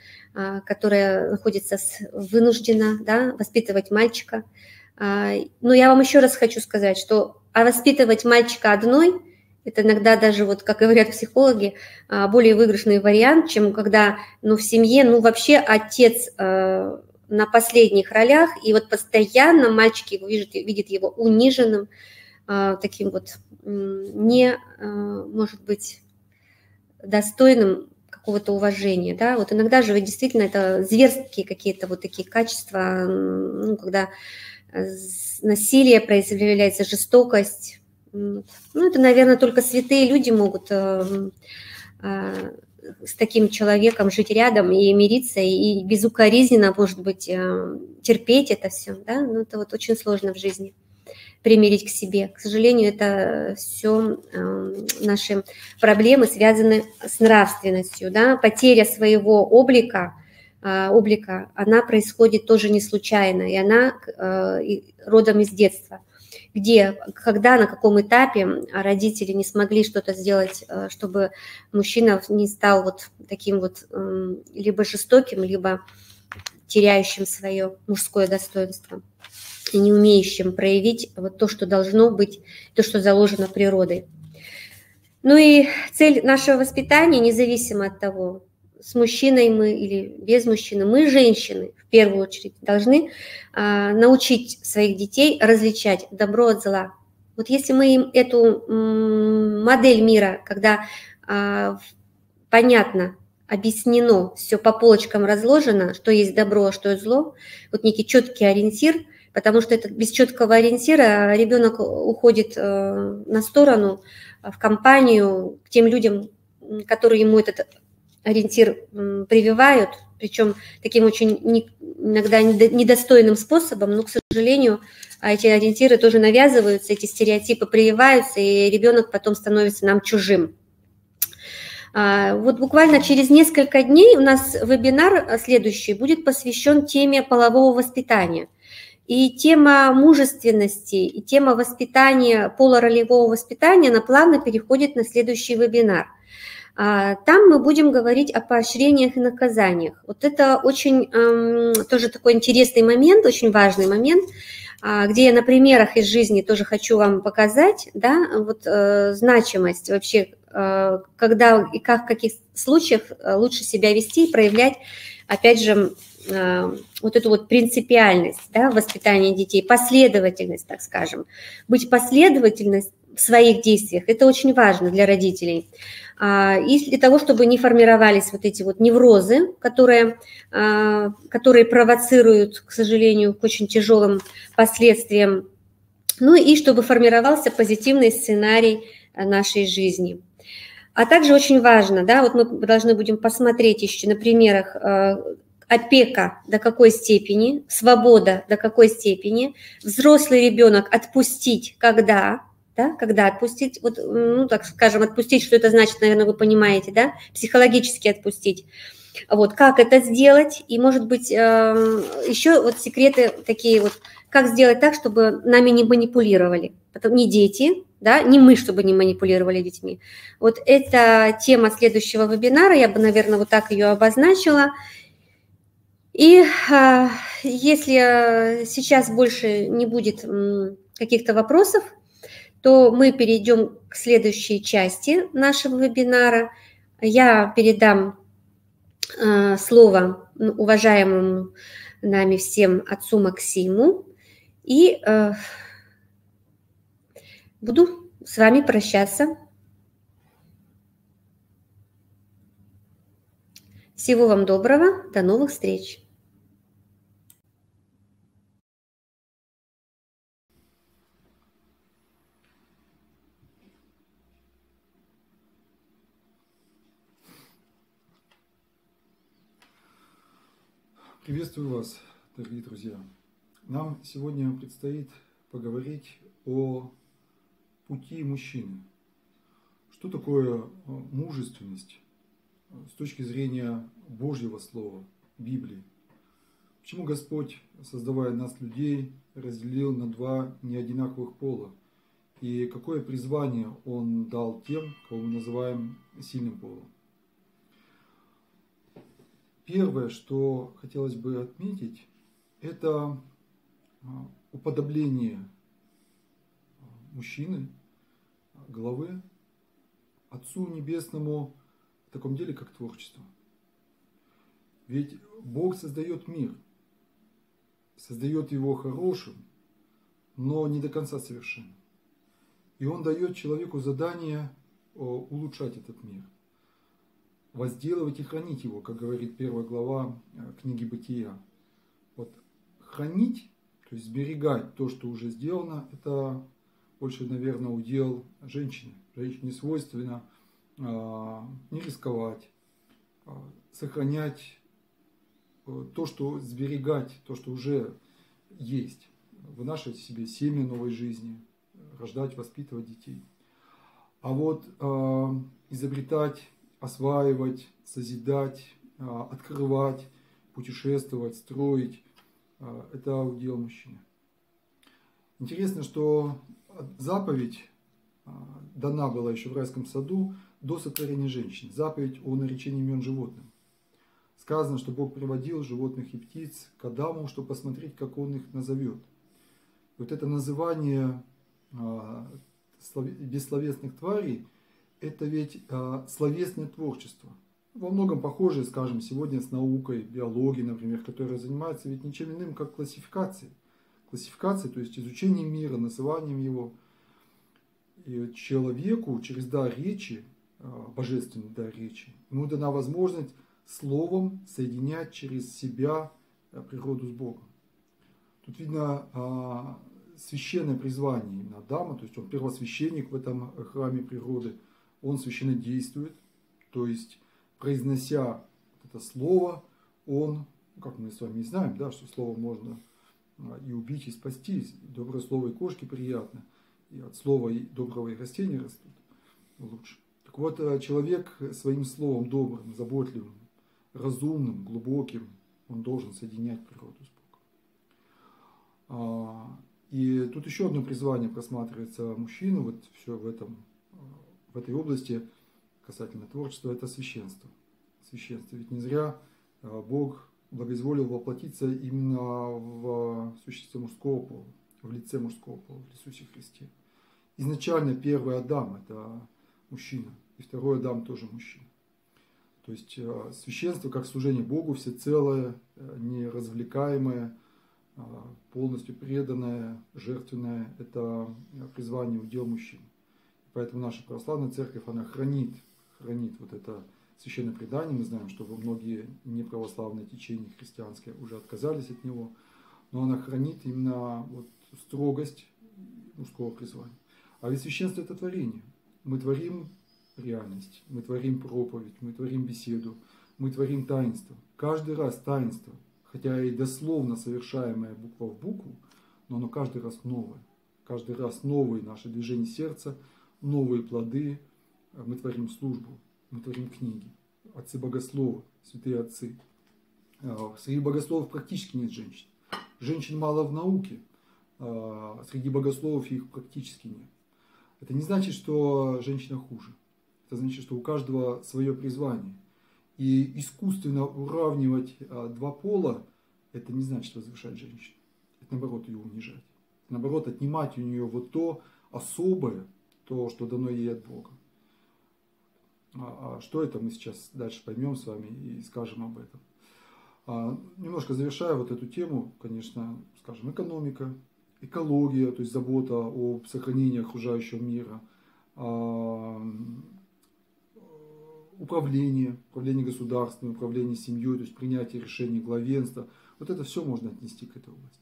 которая находится вынуждена, да, воспитывать мальчика. Но я вам еще раз хочу сказать, что воспитывать мальчика одной – это иногда даже, вот, как говорят психологи, более выигрышный вариант, чем когда, ну, в семье, ну, вообще отец на последних ролях, и вот постоянно мальчик видит его униженным, таким вот не, может быть, достойным какого-то уважения, да, вот иногда же действительно это зверские какие-то вот такие качества, ну, когда насилие проявляется, жестокость, ну, это, наверное, только святые люди могут с таким человеком жить рядом и мириться, и безукоризненно, может быть, терпеть это все, да, но это вот очень сложно в жизни примирить к себе. К сожалению, это все наши проблемы связаны с нравственностью, да, потеря своего облика, она происходит тоже не случайно, и она родом из детства, где, когда, на каком этапе родители не смогли что-то сделать, чтобы мужчина не стал вот таким вот либо жестоким, либо теряющим свое мужское достоинство и не умеющим проявить вот то, что должно быть, то, что заложено природой. Ну и цель нашего воспитания, независимо от того, с мужчиной мы или без мужчины, мы, женщины, в первую очередь, должны научить своих детей различать добро от зла. Вот если мы им эту модель мира, когда понятно, объяснено, все по полочкам разложено, что есть добро, а что есть зло, вот некий четкий ориентир, потому что это без четкого ориентира ребенок уходит на сторону, в компанию, к тем людям, которые ему этот ориентир прививают, причем таким очень иногда недостойным способом, но, к сожалению, эти ориентиры тоже навязываются, эти стереотипы прививаются, и ребенок потом становится нам чужим. Вот буквально через несколько дней у нас вебинар следующий будет посвящен теме полового воспитания. И тема мужественности, и тема воспитания, полуролевого воспитания, она плавно переходит на следующий вебинар. Там мы будем говорить о поощрениях и наказаниях. Вот это очень тоже такой интересный момент, очень важный момент, где я на примерах из жизни тоже хочу вам показать, да, вот значимость вообще когда и как, в каких случаях лучше себя вести и проявлять, опять же, вот эту вот принципиальность, да, в воспитании детей, последовательность, так скажем. Быть последовательной в своих действиях, это очень важно для родителей. И для того, чтобы не формировались вот эти вот неврозы, которые провоцируют, к сожалению, к очень тяжелым последствиям, ну и чтобы формировался позитивный сценарий нашей жизни. А также очень важно, да, вот мы должны будем посмотреть еще на примерах опека до какой степени, свобода до какой степени, взрослый ребенок отпустить когда, да, когда отпустить, вот, ну, так скажем, отпустить, что это значит, наверное, вы понимаете, да, психологически отпустить. Вот, как это сделать, и, может быть, еще вот секреты такие вот, как сделать так, чтобы нами не манипулировали, не дети, да, не мы, чтобы не манипулировали детьми. Вот это тема следующего вебинара, я бы, наверное, вот так ее обозначила. И если сейчас больше не будет каких-то вопросов, то мы перейдем к следующей части нашего вебинара. Я передам слово уважаемому нами всем отцу Максиму и буду с вами прощаться. Всего вам доброго, до новых встреч. Приветствую вас, дорогие друзья. Нам сегодня предстоит поговорить о пути мужчины. Что такое мужественность с точки зрения Божьего Слова, Библии? Почему Господь, создавая нас, людей, разделил на два неодинаковых пола? И какое призвание Он дал тем, кого мы называем сильным полом? Первое, что хотелось бы отметить, это уподобление мужчины, главы, Отцу Небесному в таком деле, как творчество. Ведь Бог создает мир, создает его хорошим, но не до конца совершенным. И Он дает человеку задание улучшать этот мир, возделывать и хранить его, как говорит первая глава книги Бытия. Вот хранить, то есть сберегать то, что уже сделано, это больше, наверное, удел женщины. Женщине свойственно не рисковать, сохранять то, что сберегать, то, что уже есть, вынашивать себе семя новой жизни, рождать, воспитывать детей. А вот изобретать, осваивать, созидать, открывать, путешествовать, строить – это удел мужчины. Интересно, что заповедь дана была еще в райском саду до сотворения женщин. Заповедь о наречении имен животным. Сказано, что Бог приводил животных и птиц к Адаму, чтобы посмотреть, как он их назовет. И вот это называние бессловесных тварей – это ведь словесное творчество. Во многом похоже, скажем, сегодня с наукой, биологией, например, которая занимается ведь ничем иным, как классификацией. Классификацией, то есть изучением мира, называнием его. И человеку через дар речи, божественный дар речи, ему дана возможность словом соединять через себя природу с Богом. Тут видно священное призвание именно Адама, то есть он первосвященник в этом храме природы, он священно действует, то есть произнося это слово, он, как мы с вами знаем, да, что слово можно и убить, и спастись, и доброе слово и кошке приятно, и от слова и доброго и растения растут лучше. Так вот, человек своим словом добрым, заботливым, разумным, глубоким, он должен соединять природу с Богом. И тут еще одно призвание просматривается мужчину, вот все в этой области касательно творчества, это священство. Священство. Ведь не зря Бог благоизволил воплотиться именно в существе мужского пола, в лице мужского пола, в Иисусе Христе. Изначально первый Адам – это мужчина. и второй Адам тоже мужчина. То есть священство как служение Богу всецелое, неразвлекаемое, полностью преданное, жертвенное, это призвание, удел мужчин. Поэтому наша православная церковь, она хранит вот это священное предание. Мы знаем, что многие неправославные течения христианские уже отказались от него, но она хранит именно вот строгость мужского призвания. А ведь священство – это творение. Мы творим реальность, мы творим проповедь, мы творим беседу, мы творим таинство. Каждый раз таинство, хотя и дословно совершаемое буква в букву, но оно каждый раз новое. Каждый раз новые наши движения сердца, новые плоды. Мы творим службу, мы творим книги. Отцы-богословы, святые отцы. Среди богословов практически нет женщин. Женщин мало в науке, среди богословов их практически нет. Это не значит, что женщина хуже. Это значит, что у каждого свое призвание. И искусственно уравнивать два пола, это не значит возвышать женщину. Это наоборот ее унижать. Наоборот, отнимать у нее вот то особое, то, что дано ей от Бога. А что это, мы сейчас дальше поймем с вами и скажем об этом. Немножко завершая вот эту тему, конечно, скажем, экономика, экология, то есть забота о сохранении окружающего мира, управление государством, управление семьей, то есть принятие решений главенства. Вот это все можно отнести к этой области.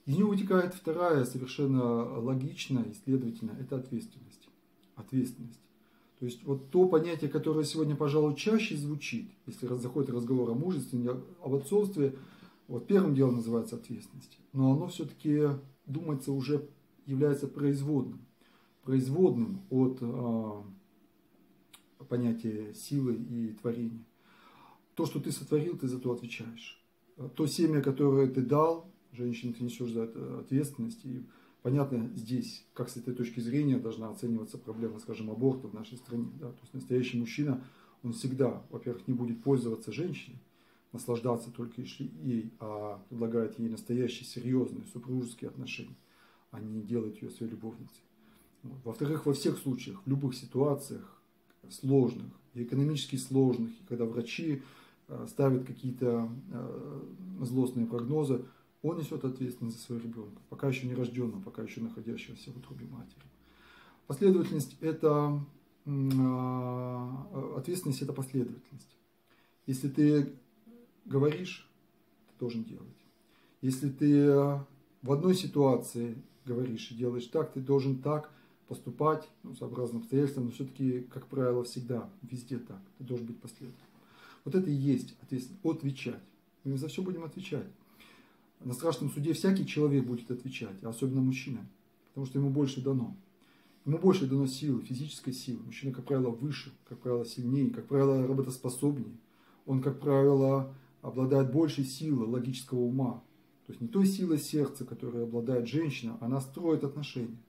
Из него вытекает вторая, совершенно логичная и следовательно, это ответственность. Ответственность. То есть вот то понятие, которое сегодня, пожалуй, чаще звучит, если заходит разговор о мужестве, об отцовстве, вот первым делом называется ответственность. Но оно все-таки, думается, уже является производным от понятия силы и творения. То, что ты сотворил, ты за то отвечаешь. То семя, которое ты дал, женщине, ты несешь за это ответственность. И понятно, здесь, как с этой точки зрения должна оцениваться проблема, скажем, аборта в нашей стране. Да? То есть настоящий мужчина, он всегда, во-первых, не будет пользоваться женщиной, наслаждаться только ей, а предлагает ей настоящие, серьезные супружеские отношения, а не делать ее своей любовницей. Вот. Во-вторых, во всех случаях, в любых ситуациях, сложных, и экономически сложных, и когда врачи ставят какие-то злостные прогнозы, он несет ответственность за своего ребенка, пока еще не рожденного, пока еще находящегося в утробе матери. Последовательность – это ответственность, это последовательность. Если ты говоришь, ты должен делать. Если ты в одной ситуации говоришь и делаешь так, ты должен так поступать, сообразно обстоятельствам, но все-таки, как правило, всегда, везде так. Ты должен быть последовательным. Вот это и есть ответственность. Отвечать. Мы за все будем отвечать. На страшном суде всякий человек будет отвечать, а особенно мужчина, потому что ему больше дано. Ему больше дано силы, физической силы. Мужчина, как правило, выше, как правило, сильнее, как правило, работоспособнее. Он, как правило, обладает большей силой логического ума. То есть не той силой сердца, которой обладает женщина, она строит отношения.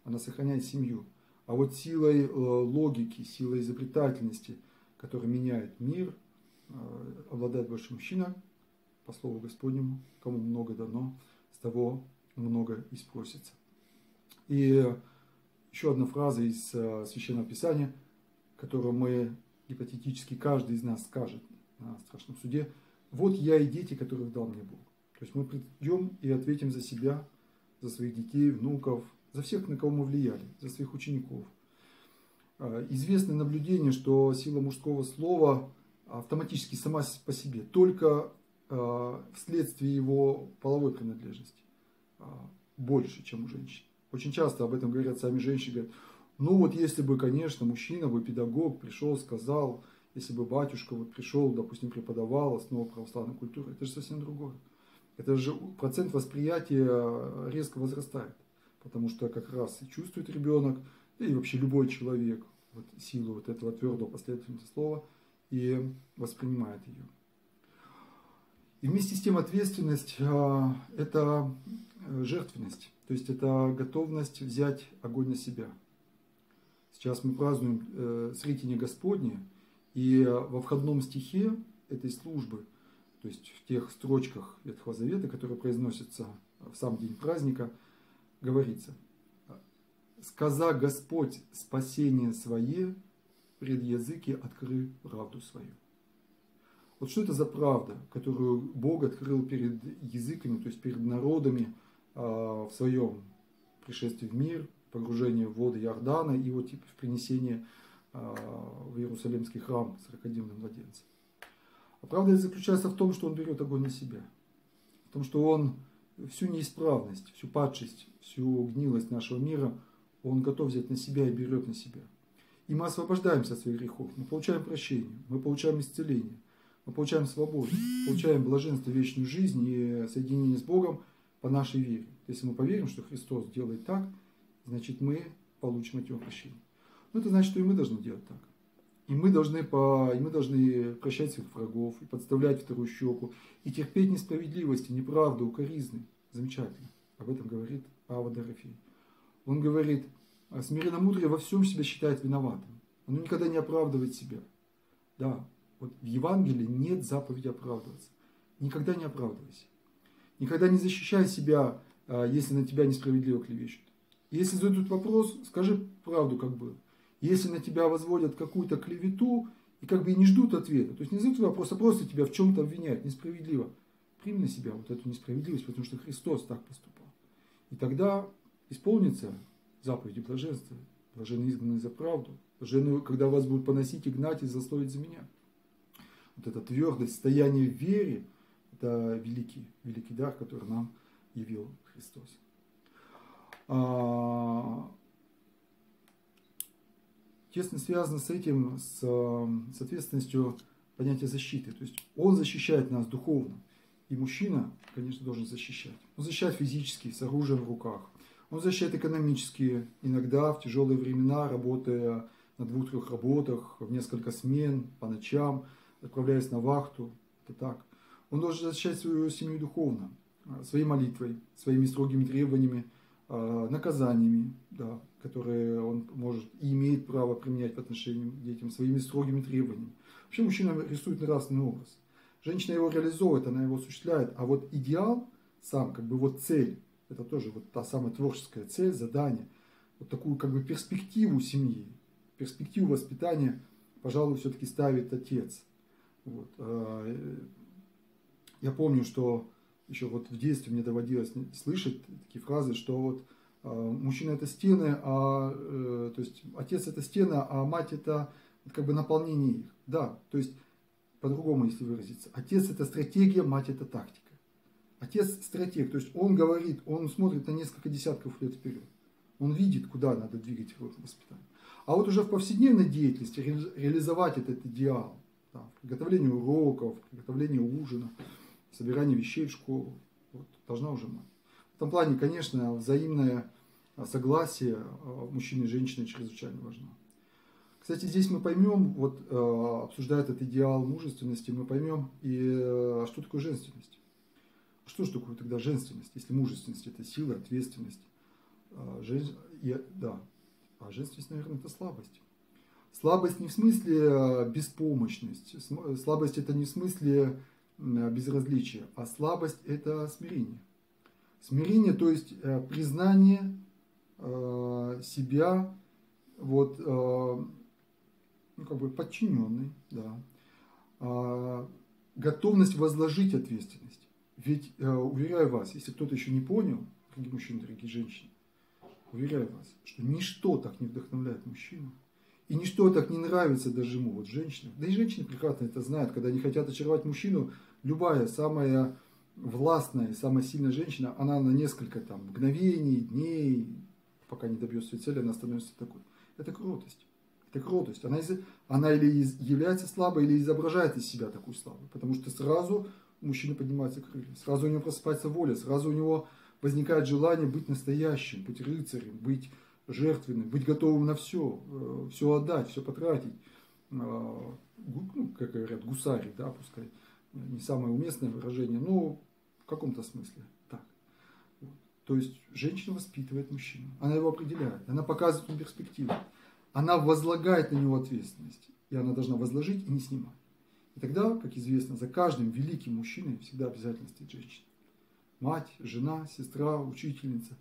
Она сохраняет семью. А вот силой логики, силой изобретательности, которая меняет мир, обладает больше мужчина, по слову Господнему, кому много дано, с того много и спросится. И еще одна фраза из Священного Писания, которую мы гипотетически каждый из нас скажет на страшном суде. Вот я и дети, которых дал мне Бог. То есть мы придем и ответим за себя, за своих детей, внуков, за всех, на кого мы влияли, за своих учеников. Известно наблюдение, что сила мужского слова автоматически сама по себе, только вследствие его половой принадлежности, больше, чем у женщин. Очень часто об этом говорят сами женщины, говорят, ну вот если бы, конечно, мужчина бы, педагог, пришел, сказал, если бы батюшка вот пришел, допустим, преподавал основу православной культуры, это же совсем другое. Это же процент восприятия резко возрастает. Потому что как раз и чувствует ребенок, и вообще любой человек вот, силу вот этого твердого последовательного слова и воспринимает ее. И вместе с тем ответственность – это жертвенность, то есть это готовность взять огонь на себя. Сейчас мы празднуем Сретение Господне, и во входном стихе этой службы, то есть в тех строчках Ветхого Завета, которые произносятся в сам день праздника, говорится: сказа Господь спасение свое, пред языки открыл правду свою. Вот что это за правда, которую Бог открыл перед языками, то есть перед народами в своем пришествии в мир, погружении в воды Иордана и вот в принесении в Иерусалимский храм 40-дневным младенцем. А правда заключается в том, что он берет огонь на себя. В том, что он всю неисправность, всю падшесть, всю гнилость нашего мира, он готов взять на себя и берет на себя. И мы освобождаемся от своих грехов, мы получаем прощение, мы получаем исцеление, мы получаем свободу, получаем блаженство, вечную жизнь и соединение с Богом по нашей вере. Если мы поверим, что Христос делает так, значит мы получим от Него прощение. Но это значит, что и мы должны делать так. И мы должны прощать своих врагов, и подставлять вторую щеку, и терпеть несправедливости, неправду, укоризны. Замечательно. Об этом говорит Ава Дорофей. Он говорит, смиренно-мудрый во всем себя считает виноватым. Он никогда не оправдывает себя. Да, вот в Евангелии нет заповеди оправдываться. Никогда не оправдывайся. Никогда не защищай себя, если на тебя несправедливо клевещут. Если задают вопрос, скажи правду, как было. Если на тебя возводят какую-то клевету и как бы и не ждут ответа, то есть не задают вопрос, а просто тебя в чем-то обвиняют несправедливо, прими на себя вот эту несправедливость, потому что Христос так поступал. И тогда исполнится заповеди блаженства, блаженны изгнанные за правду, блаженны, когда вас будут поносить и гнать и засловить за меня. Вот эта твердость, состояние в вере, это великий дар, который нам явил Христос. Тесно связано с этим, с ответственностью понятия защиты. То есть он защищает нас духовно. И мужчина, конечно, должен защищать. Он защищает физически, с оружием в руках. Он защищает экономически, иногда в тяжелые времена, работая на 2-3 работах, в несколько смен, по ночам, отправляясь на вахту. Это так. Он должен защищать свою семью духовно, своей молитвой, своими строгими требованиями, наказаниями, да, которые он может и имеет право применять по отношению к детям, своими строгими требованиями. Вообще мужчина рисует нравственный образ. Женщина его реализовывает, она его осуществляет, а вот идеал сам, как бы вот цель, это тоже вот та самая творческая цель, задание, вот такую как бы перспективу семьи, перспективу воспитания, пожалуй, все-таки ставит отец. Вот. Я помню, что еще вот в детстве мне доводилось слышать такие фразы, что вот мужчина это стены, то есть отец это стена, а мать это как бы наполнение их. Да, то есть по-другому, если выразиться. Отец это стратегия, мать это тактика. Отец стратег, то есть он говорит, он смотрит на несколько десятков лет вперед. Он видит, куда надо двигать его воспитание. А вот уже в повседневной деятельности реализовать этот идеал, да, в приготовлении уроков, в приготовлении ужина, собирание вещей в школу, вот, должна уже мать. В этом плане, конечно, взаимное согласие мужчины и женщины чрезвычайно важно. Кстати, здесь мы поймем, вот, обсуждая этот идеал мужественности, мы поймем, что такое женственность. Что же такое тогда женственность, если мужественность это сила, ответственность? А женственность, наверное, это слабость. Слабость не в смысле беспомощность, слабость это не в смысле безразличие, а слабость это смирение. Смирение, то есть признание себя вот, как бы подчиненный, да. Готовность возложить ответственность. Ведь, уверяю вас, если кто-то еще не понял, дорогие мужчины, дорогие женщины, уверяю вас, что ничто так не вдохновляет мужчину, и ничто так не нравится даже ему, вот женщинам. Да и женщины прекрасно это знают, когда они хотят очаровать мужчину, любая самая властная, самая сильная женщина, она на несколько там мгновений, дней, пока не добьется своей цели, она становится такой. Это кротость. Это кротость. Она или является слабой, или изображает из себя такую слабую. Потому что сразу у мужчины поднимаются крылья, сразу у него просыпается воля, сразу у него возникает желание быть настоящим, быть рыцарем, быть жертвенным, быть готовым на все, все отдать, все потратить. Ну, как говорят, гусарить, да, пускай не самое уместное выражение, но в каком-то смысле так. Вот. То есть женщина воспитывает мужчину, она его определяет, она показывает ему перспективу, она возлагает на него ответственность, и она должна возложить и не снимать. И тогда, как известно, за каждым великим мужчиной всегда обязательно стоит женщина. Мать, жена, сестра, учительница,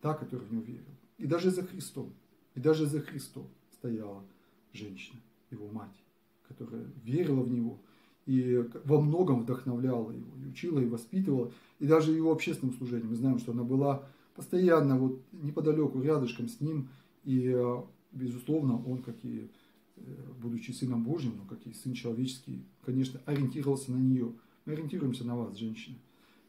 та, которая в него верила. И даже за Христом. И даже за Христом стояла женщина, его мать, которая верила в него и во многом вдохновляла его, и учила, и воспитывала. И даже в его общественном служении. Мы знаем, что она была постоянно вот неподалеку, рядышком с ним. И, безусловно, он, как и будучи Сыном Божьим, но как и Сын Человеческий, конечно, ориентировался на нее. Мы ориентируемся на вас, женщины.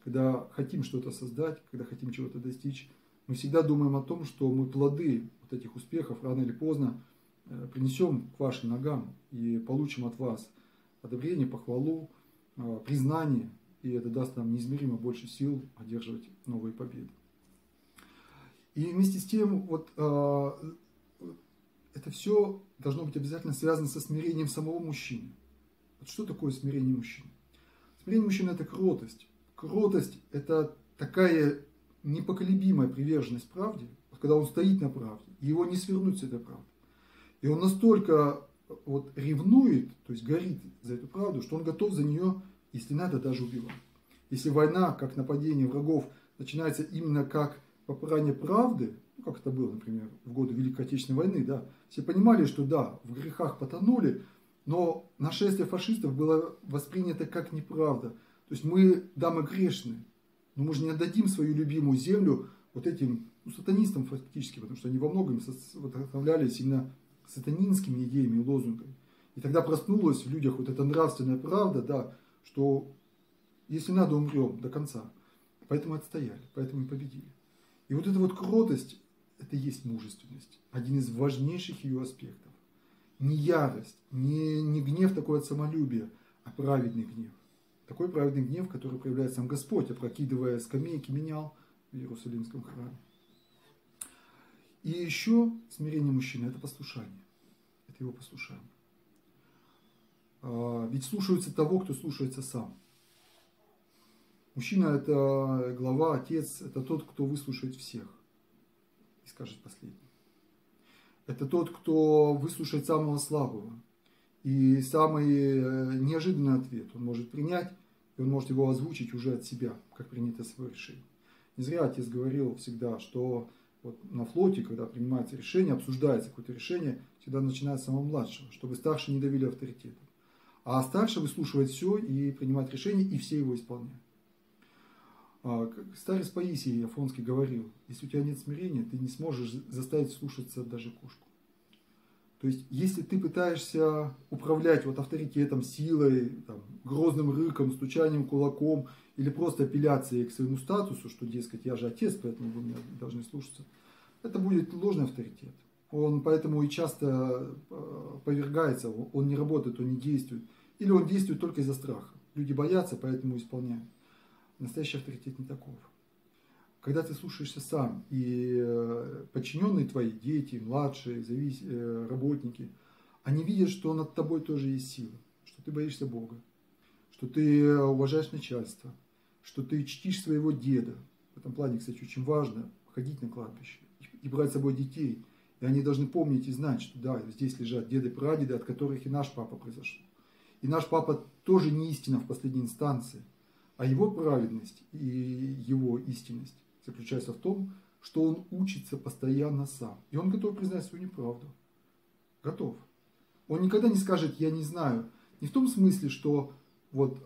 Когда хотим что-то создать, когда хотим чего-то достичь, мы всегда думаем о том, что мы плоды вот этих успехов рано или поздно принесем к вашим ногам и получим от вас одобрение, похвалу, признание, и это даст нам неизмеримо больше сил одерживать новые победы. И вместе с тем, вот это все должно быть обязательно связано со смирением самого мужчины. Вот что такое смирение мужчины? Смирение мужчины – это кротость. Кротость – это такая непоколебимая приверженность правде, когда он стоит на правде, и его не свернуть с этой правды. И он настолько вот ревнует, то есть горит за эту правду, что он готов за нее, если надо, даже убивать. Если война, как нападение врагов, начинается именно как попрание правды, ну, как это было, например, в годы Великой Отечественной войны, да, все понимали, что да, в грехах потонули, но нашествие фашистов было воспринято как неправда. То есть мы грешны, но мы же не отдадим свою любимую землю вот этим сатанистам фактически, потому что они во многом вдохновлялись именно сатанинскими идеями и лозунгами. И тогда проснулась в людях вот эта нравственная правда, да, что если надо, умрем до конца. Поэтому отстояли, поэтому и победили. И вот эта вот кротость, это и есть мужественность. Один из важнейших ее аспектов. Не ярость, не гнев такой от самолюбия, а праведный гнев. Такой праведный гнев, который проявляет сам Господь, опрокидывая скамейки, менял в Иерусалимском храме. И еще смирение мужчины – это послушание. Это его послушание. Ведь слушаются того, кто слушается сам. Мужчина – это глава, отец, это тот, кто выслушает всех и скажет последним. Это тот, кто выслушает самого слабого. И самый неожиданный ответ он может принять, и он может его озвучить уже от себя, как принято свое решение. Не зря отец говорил всегда, что вот на флоте, когда принимается решение, обсуждается какое-то решение, всегда начинается с самого младшего, чтобы старшие не давили авторитетом. А старший выслушивает все и принимает решение, и все его исполняют. Старец Паисий Афонский говорил: если у тебя нет смирения, ты не сможешь заставить слушаться даже кошку. То есть, если ты пытаешься управлять вот авторитетом, силой, там, грозным рыком, стучанием кулаком или просто апелляцией к своему статусу, что, дескать, я же отец, поэтому вы меня должны слушаться, это будет ложный авторитет. Он поэтому и часто повергается, он не работает, он не действует. Или он действует только из-за страха. Люди боятся, поэтому исполняют. Настоящий авторитет не таков. Когда ты слушаешься сам, и подчиненные твои, дети, младшие, работники, они видят, что над тобой тоже есть сила, что ты боишься Бога, что ты уважаешь начальство, что ты чтишь своего деда. В этом плане, кстати, очень важно ходить на кладбище и брать с собой детей. И они должны помнить и знать, что да, здесь лежат деды и прадеды, от которых и наш папа произошел. И наш папа тоже не истина в последней инстанции, а его праведность и его истинность заключается в том, что он учится постоянно сам. И он готов признать свою неправду. Готов. Он никогда не скажет «я не знаю». Не в том смысле, что вот,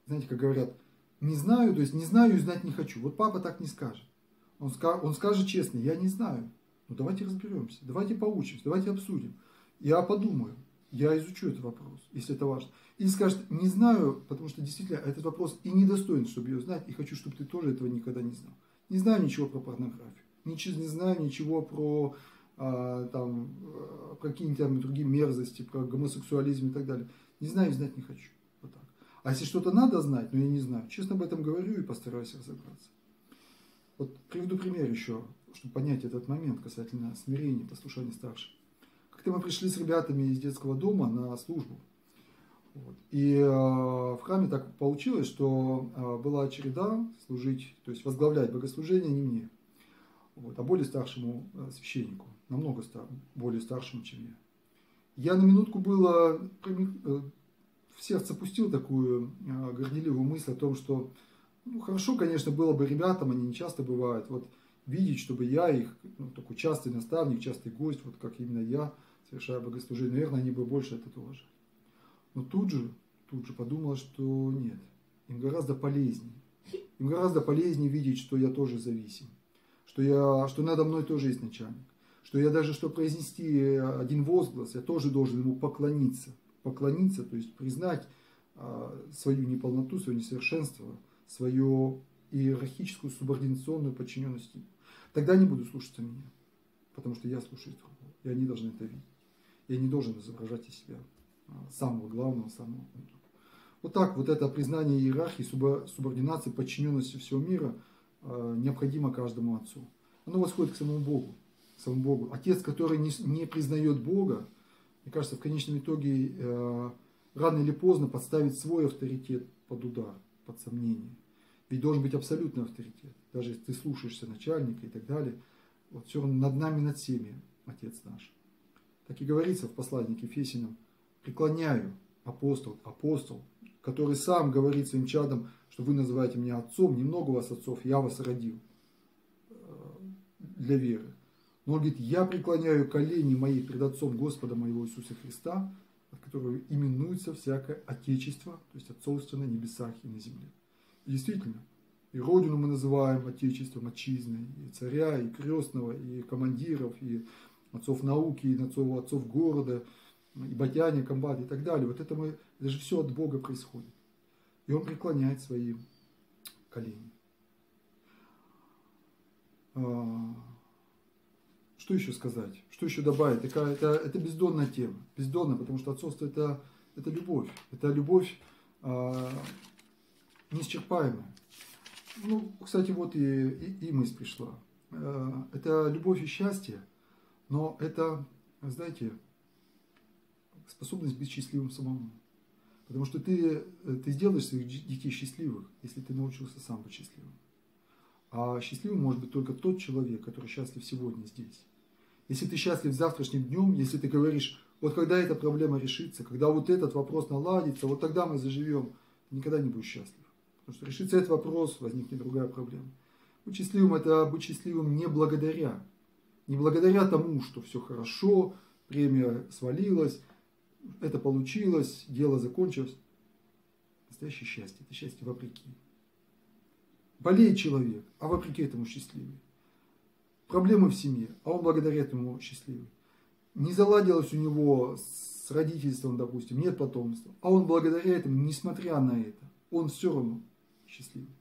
знаете, как говорят, не знаю, то есть не знаю и знать не хочу. Вот папа так не скажет. Он скажет честно: я не знаю. Ну давайте разберемся, давайте поучимся, давайте обсудим. Я подумаю. Я изучу этот вопрос, если это важно. Или скажет: не знаю, потому что действительно этот вопрос и недостоин, чтобы ее знать, и хочу, чтобы ты тоже этого никогда не знал. Не знаю ничего про порнографию, не знаю ничего про какие-нибудь там другие мерзости, про гомосексуализм и так далее. Не знаю и знать не хочу. Вот так. А если что-то надо знать, но я не знаю, честно об этом говорю и постараюсь разобраться. Вот приведу пример еще, чтобы понять этот момент касательно смирения, послушания старших. Как-то мы пришли с ребятами из детского дома на службу. Вот. И в храме так получилось, что была череда служить, то есть возглавлять богослужение не мне, вот, а более старшему священнику, намного более старшему, чем я. Я на минутку в сердце пустил такую горделивую мысль о том, что Ну, хорошо, конечно, было бы ребятам, они не часто бывают, вот видеть, чтобы я их, ну, такой частый наставник, частый гость, вот как именно я, совершая богослужение, наверное, они бы больше это уважали. Но тут же подумала, что нет, им гораздо полезнее. Им гораздо полезнее видеть, что я тоже зависим, что надо мной тоже есть начальник, что я даже, чтобы произнести один возглас, я тоже должен ему поклониться. Поклониться, то есть признать свою неполноту, свое несовершенство, свою иерархическую субординационную подчиненность ему. Тогда они будут слушаться меня, потому что я слушаюсь другого, и они должны это видеть. Я не должен изображать из себя самого главного, самого умного. Вот так вот это признание иерархии, субординации, подчиненности всего мира необходимо каждому отцу. Оно восходит к самому Богу. К самому Богу. Отец, который не признает Бога, мне кажется, в конечном итоге рано или поздно подставит свой авторитет под удар, под сомнение. Ведь должен быть абсолютный авторитет. Даже если ты слушаешься начальника и так далее, вот все равно над нами, над всеми Отец наш. Так и говорится в послании к Ефесянам: преклоняю, апостол, который сам говорит своим чадам, что вы называете меня отцом, немного у вас отцов, я вас родил для веры. Но он говорит: я преклоняю колени мои пред Отцом Господа моего Иисуса Христа, от которого именуется всякое Отечество, то есть отцовство на небесах и на земле. И действительно, и Родину мы называем Отечеством, отчизной, и царя, и крестного, и командиров, и отцов науки, и отцов города, и батяне, комбаты и так далее. Вот это же все от Бога происходит. И он преклоняет свои колени. Что еще сказать? Что еще добавить? Это бездонная тема. Бездонная, потому что отцовство это любовь. Это любовь неисчерпаемая. Ну, кстати, вот и мысль пришла. Это любовь и счастье, но это, знаете, способность быть счастливым самому. Потому что ты сделаешь своих детей счастливых, если ты научился сам быть счастливым. А счастливым может быть только тот человек, который счастлив сегодня здесь. Если ты счастлив завтрашним днем, если ты говоришь: вот когда эта проблема решится, когда вот этот вопрос наладится, вот тогда мы заживем, ты никогда не будешь счастлив. Потому что решится этот вопрос, возникнет другая проблема. Быть счастливым – это быть счастливым не благодаря тому, что все хорошо, премия свалилась, это получилось, дело закончилось. Настоящее счастье – это счастье вопреки. Болеет человек, а вопреки этому счастливый. Проблемы в семье, а он благодаря этому счастливый. Не заладилось у него с родительством, допустим, нет потомства, а он благодаря этому, несмотря на это, он все равно счастливый.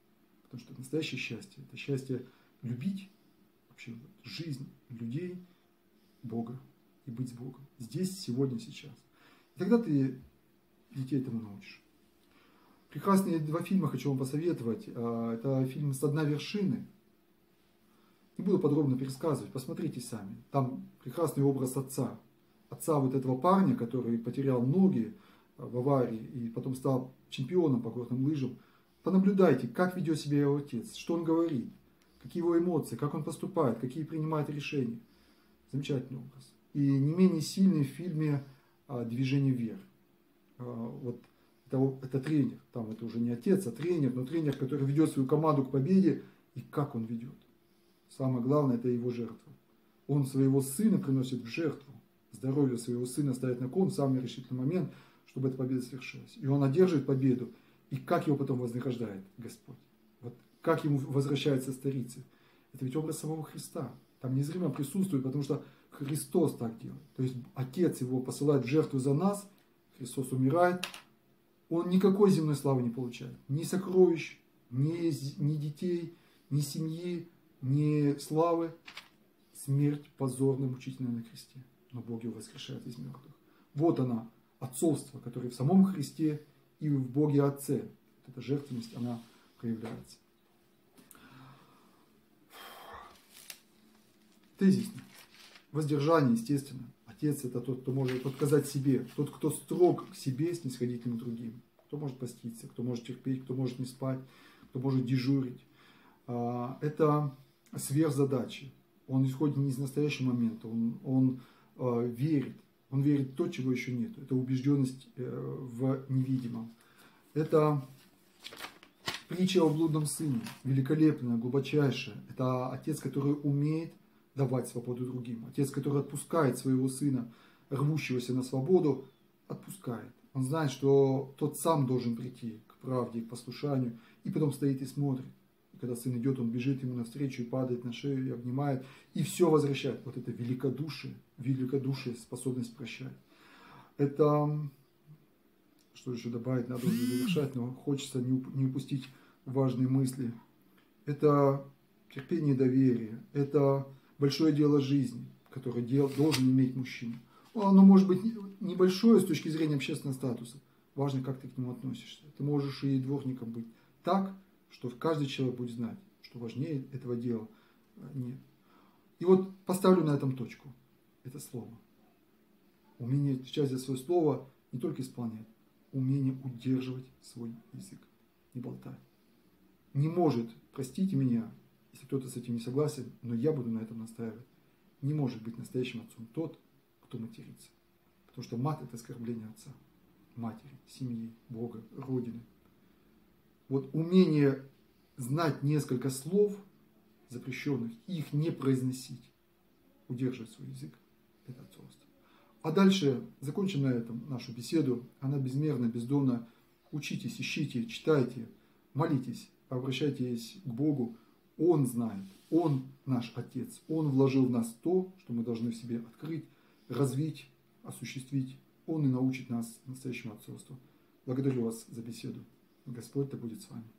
Потому что настоящее счастье – это счастье любить вообще жизнь людей, Бога и быть с Богом. Здесь, сегодня, сейчас. И тогда ты детей этому научишь. Прекрасные два фильма хочу вам посоветовать. Это фильм «Со дна вершины». Не буду подробно пересказывать, посмотрите сами. Там прекрасный образ отца. Отца вот этого парня, который потерял ноги в аварии и потом стал чемпионом по горным лыжам. Понаблюдайте, как ведет себя его отец, что он говорит, какие его эмоции, как он поступает, какие принимает решения. Замечательный образ. И не менее сильный в фильме «Движение вверх». Вот это тренер, там это уже не отец, а тренер, но тренер, который ведет свою команду к победе, и как он ведет. Самое главное – это его жертва. Он своего сына приносит в жертву, здоровье своего сына ставит на кон в самый решительный момент, чтобы эта победа свершилась. И он одерживает победу, и как его потом вознаграждает Господь. Вот как ему возвращается старицы. Это ведь образ самого Христа. Там незримо присутствует, потому что Христос так делает. То есть Отец его посылает в жертву за нас, Христос умирает, он никакой земной славы не получает. Ни сокровищ, ни детей, ни семьи, ни славы. Смерть позорная, мучительная на кресте. Но Бог его воскрешает из мертвых. Вот она, отцовство, которое в самом Христе и в Боге Отце. Вот эта жертвенность, она проявляется. Тезисно. Воздержание, естественно. Отец – это тот, кто может отказать себе, тот, кто строг к себе, снисходительным к другим. Кто может поститься, кто может терпеть, кто может не спать, кто может дежурить. Это сверхзадачи. Он исходит не из настоящего момента, он верит. Он верит в то, чего еще нет. Это убежденность в невидимом. Это Притча о блудном сыне, великолепная, глубочайшая. Это отец, который умеет давать свободу другим. Отец, который отпускает своего сына, рвущегося на свободу, отпускает. Он знает, что тот сам должен прийти к правде, к послушанию, и потом стоит и смотрит. И когда сын идет, он бежит ему навстречу и падает на шею, и обнимает, и все возвращает. Вот это великодушие, способность прощать. Это, что еще добавить, надо уже завершать, но хочется не упустить важные мысли. Это терпение и доверие, это большое дело жизни, которое должен иметь мужчина. Оно может быть небольшое с точки зрения общественного статуса. Важно, как ты к нему относишься. Ты можешь и дворником быть так, что каждый человек будет знать, что важнее этого дела нет. И вот поставлю на этом точку. Это слово. Умение отвечать за свое слово, не только исполнять, умение удерживать свой язык, не болтать. Не может, простите меня, если кто-то с этим не согласен, но я буду на этом настаивать. Не может быть настоящим отцом тот, кто матерится. Потому что мат – это оскорбление отца, матери, семьи, Бога, Родины. Вот умение знать несколько слов запрещенных, их не произносить, удерживать свой язык – это отцовство. А дальше закончим на этом нашу беседу. Она безмерно, бездонна. Учитесь, ищите, читайте, молитесь, обращайтесь к Богу. Он знает, Он наш Отец. Он вложил в нас то, что мы должны в себе открыть, развить, осуществить. Он и научит нас настоящему отцовству. Благодарю вас за беседу. Господь да будет с вами.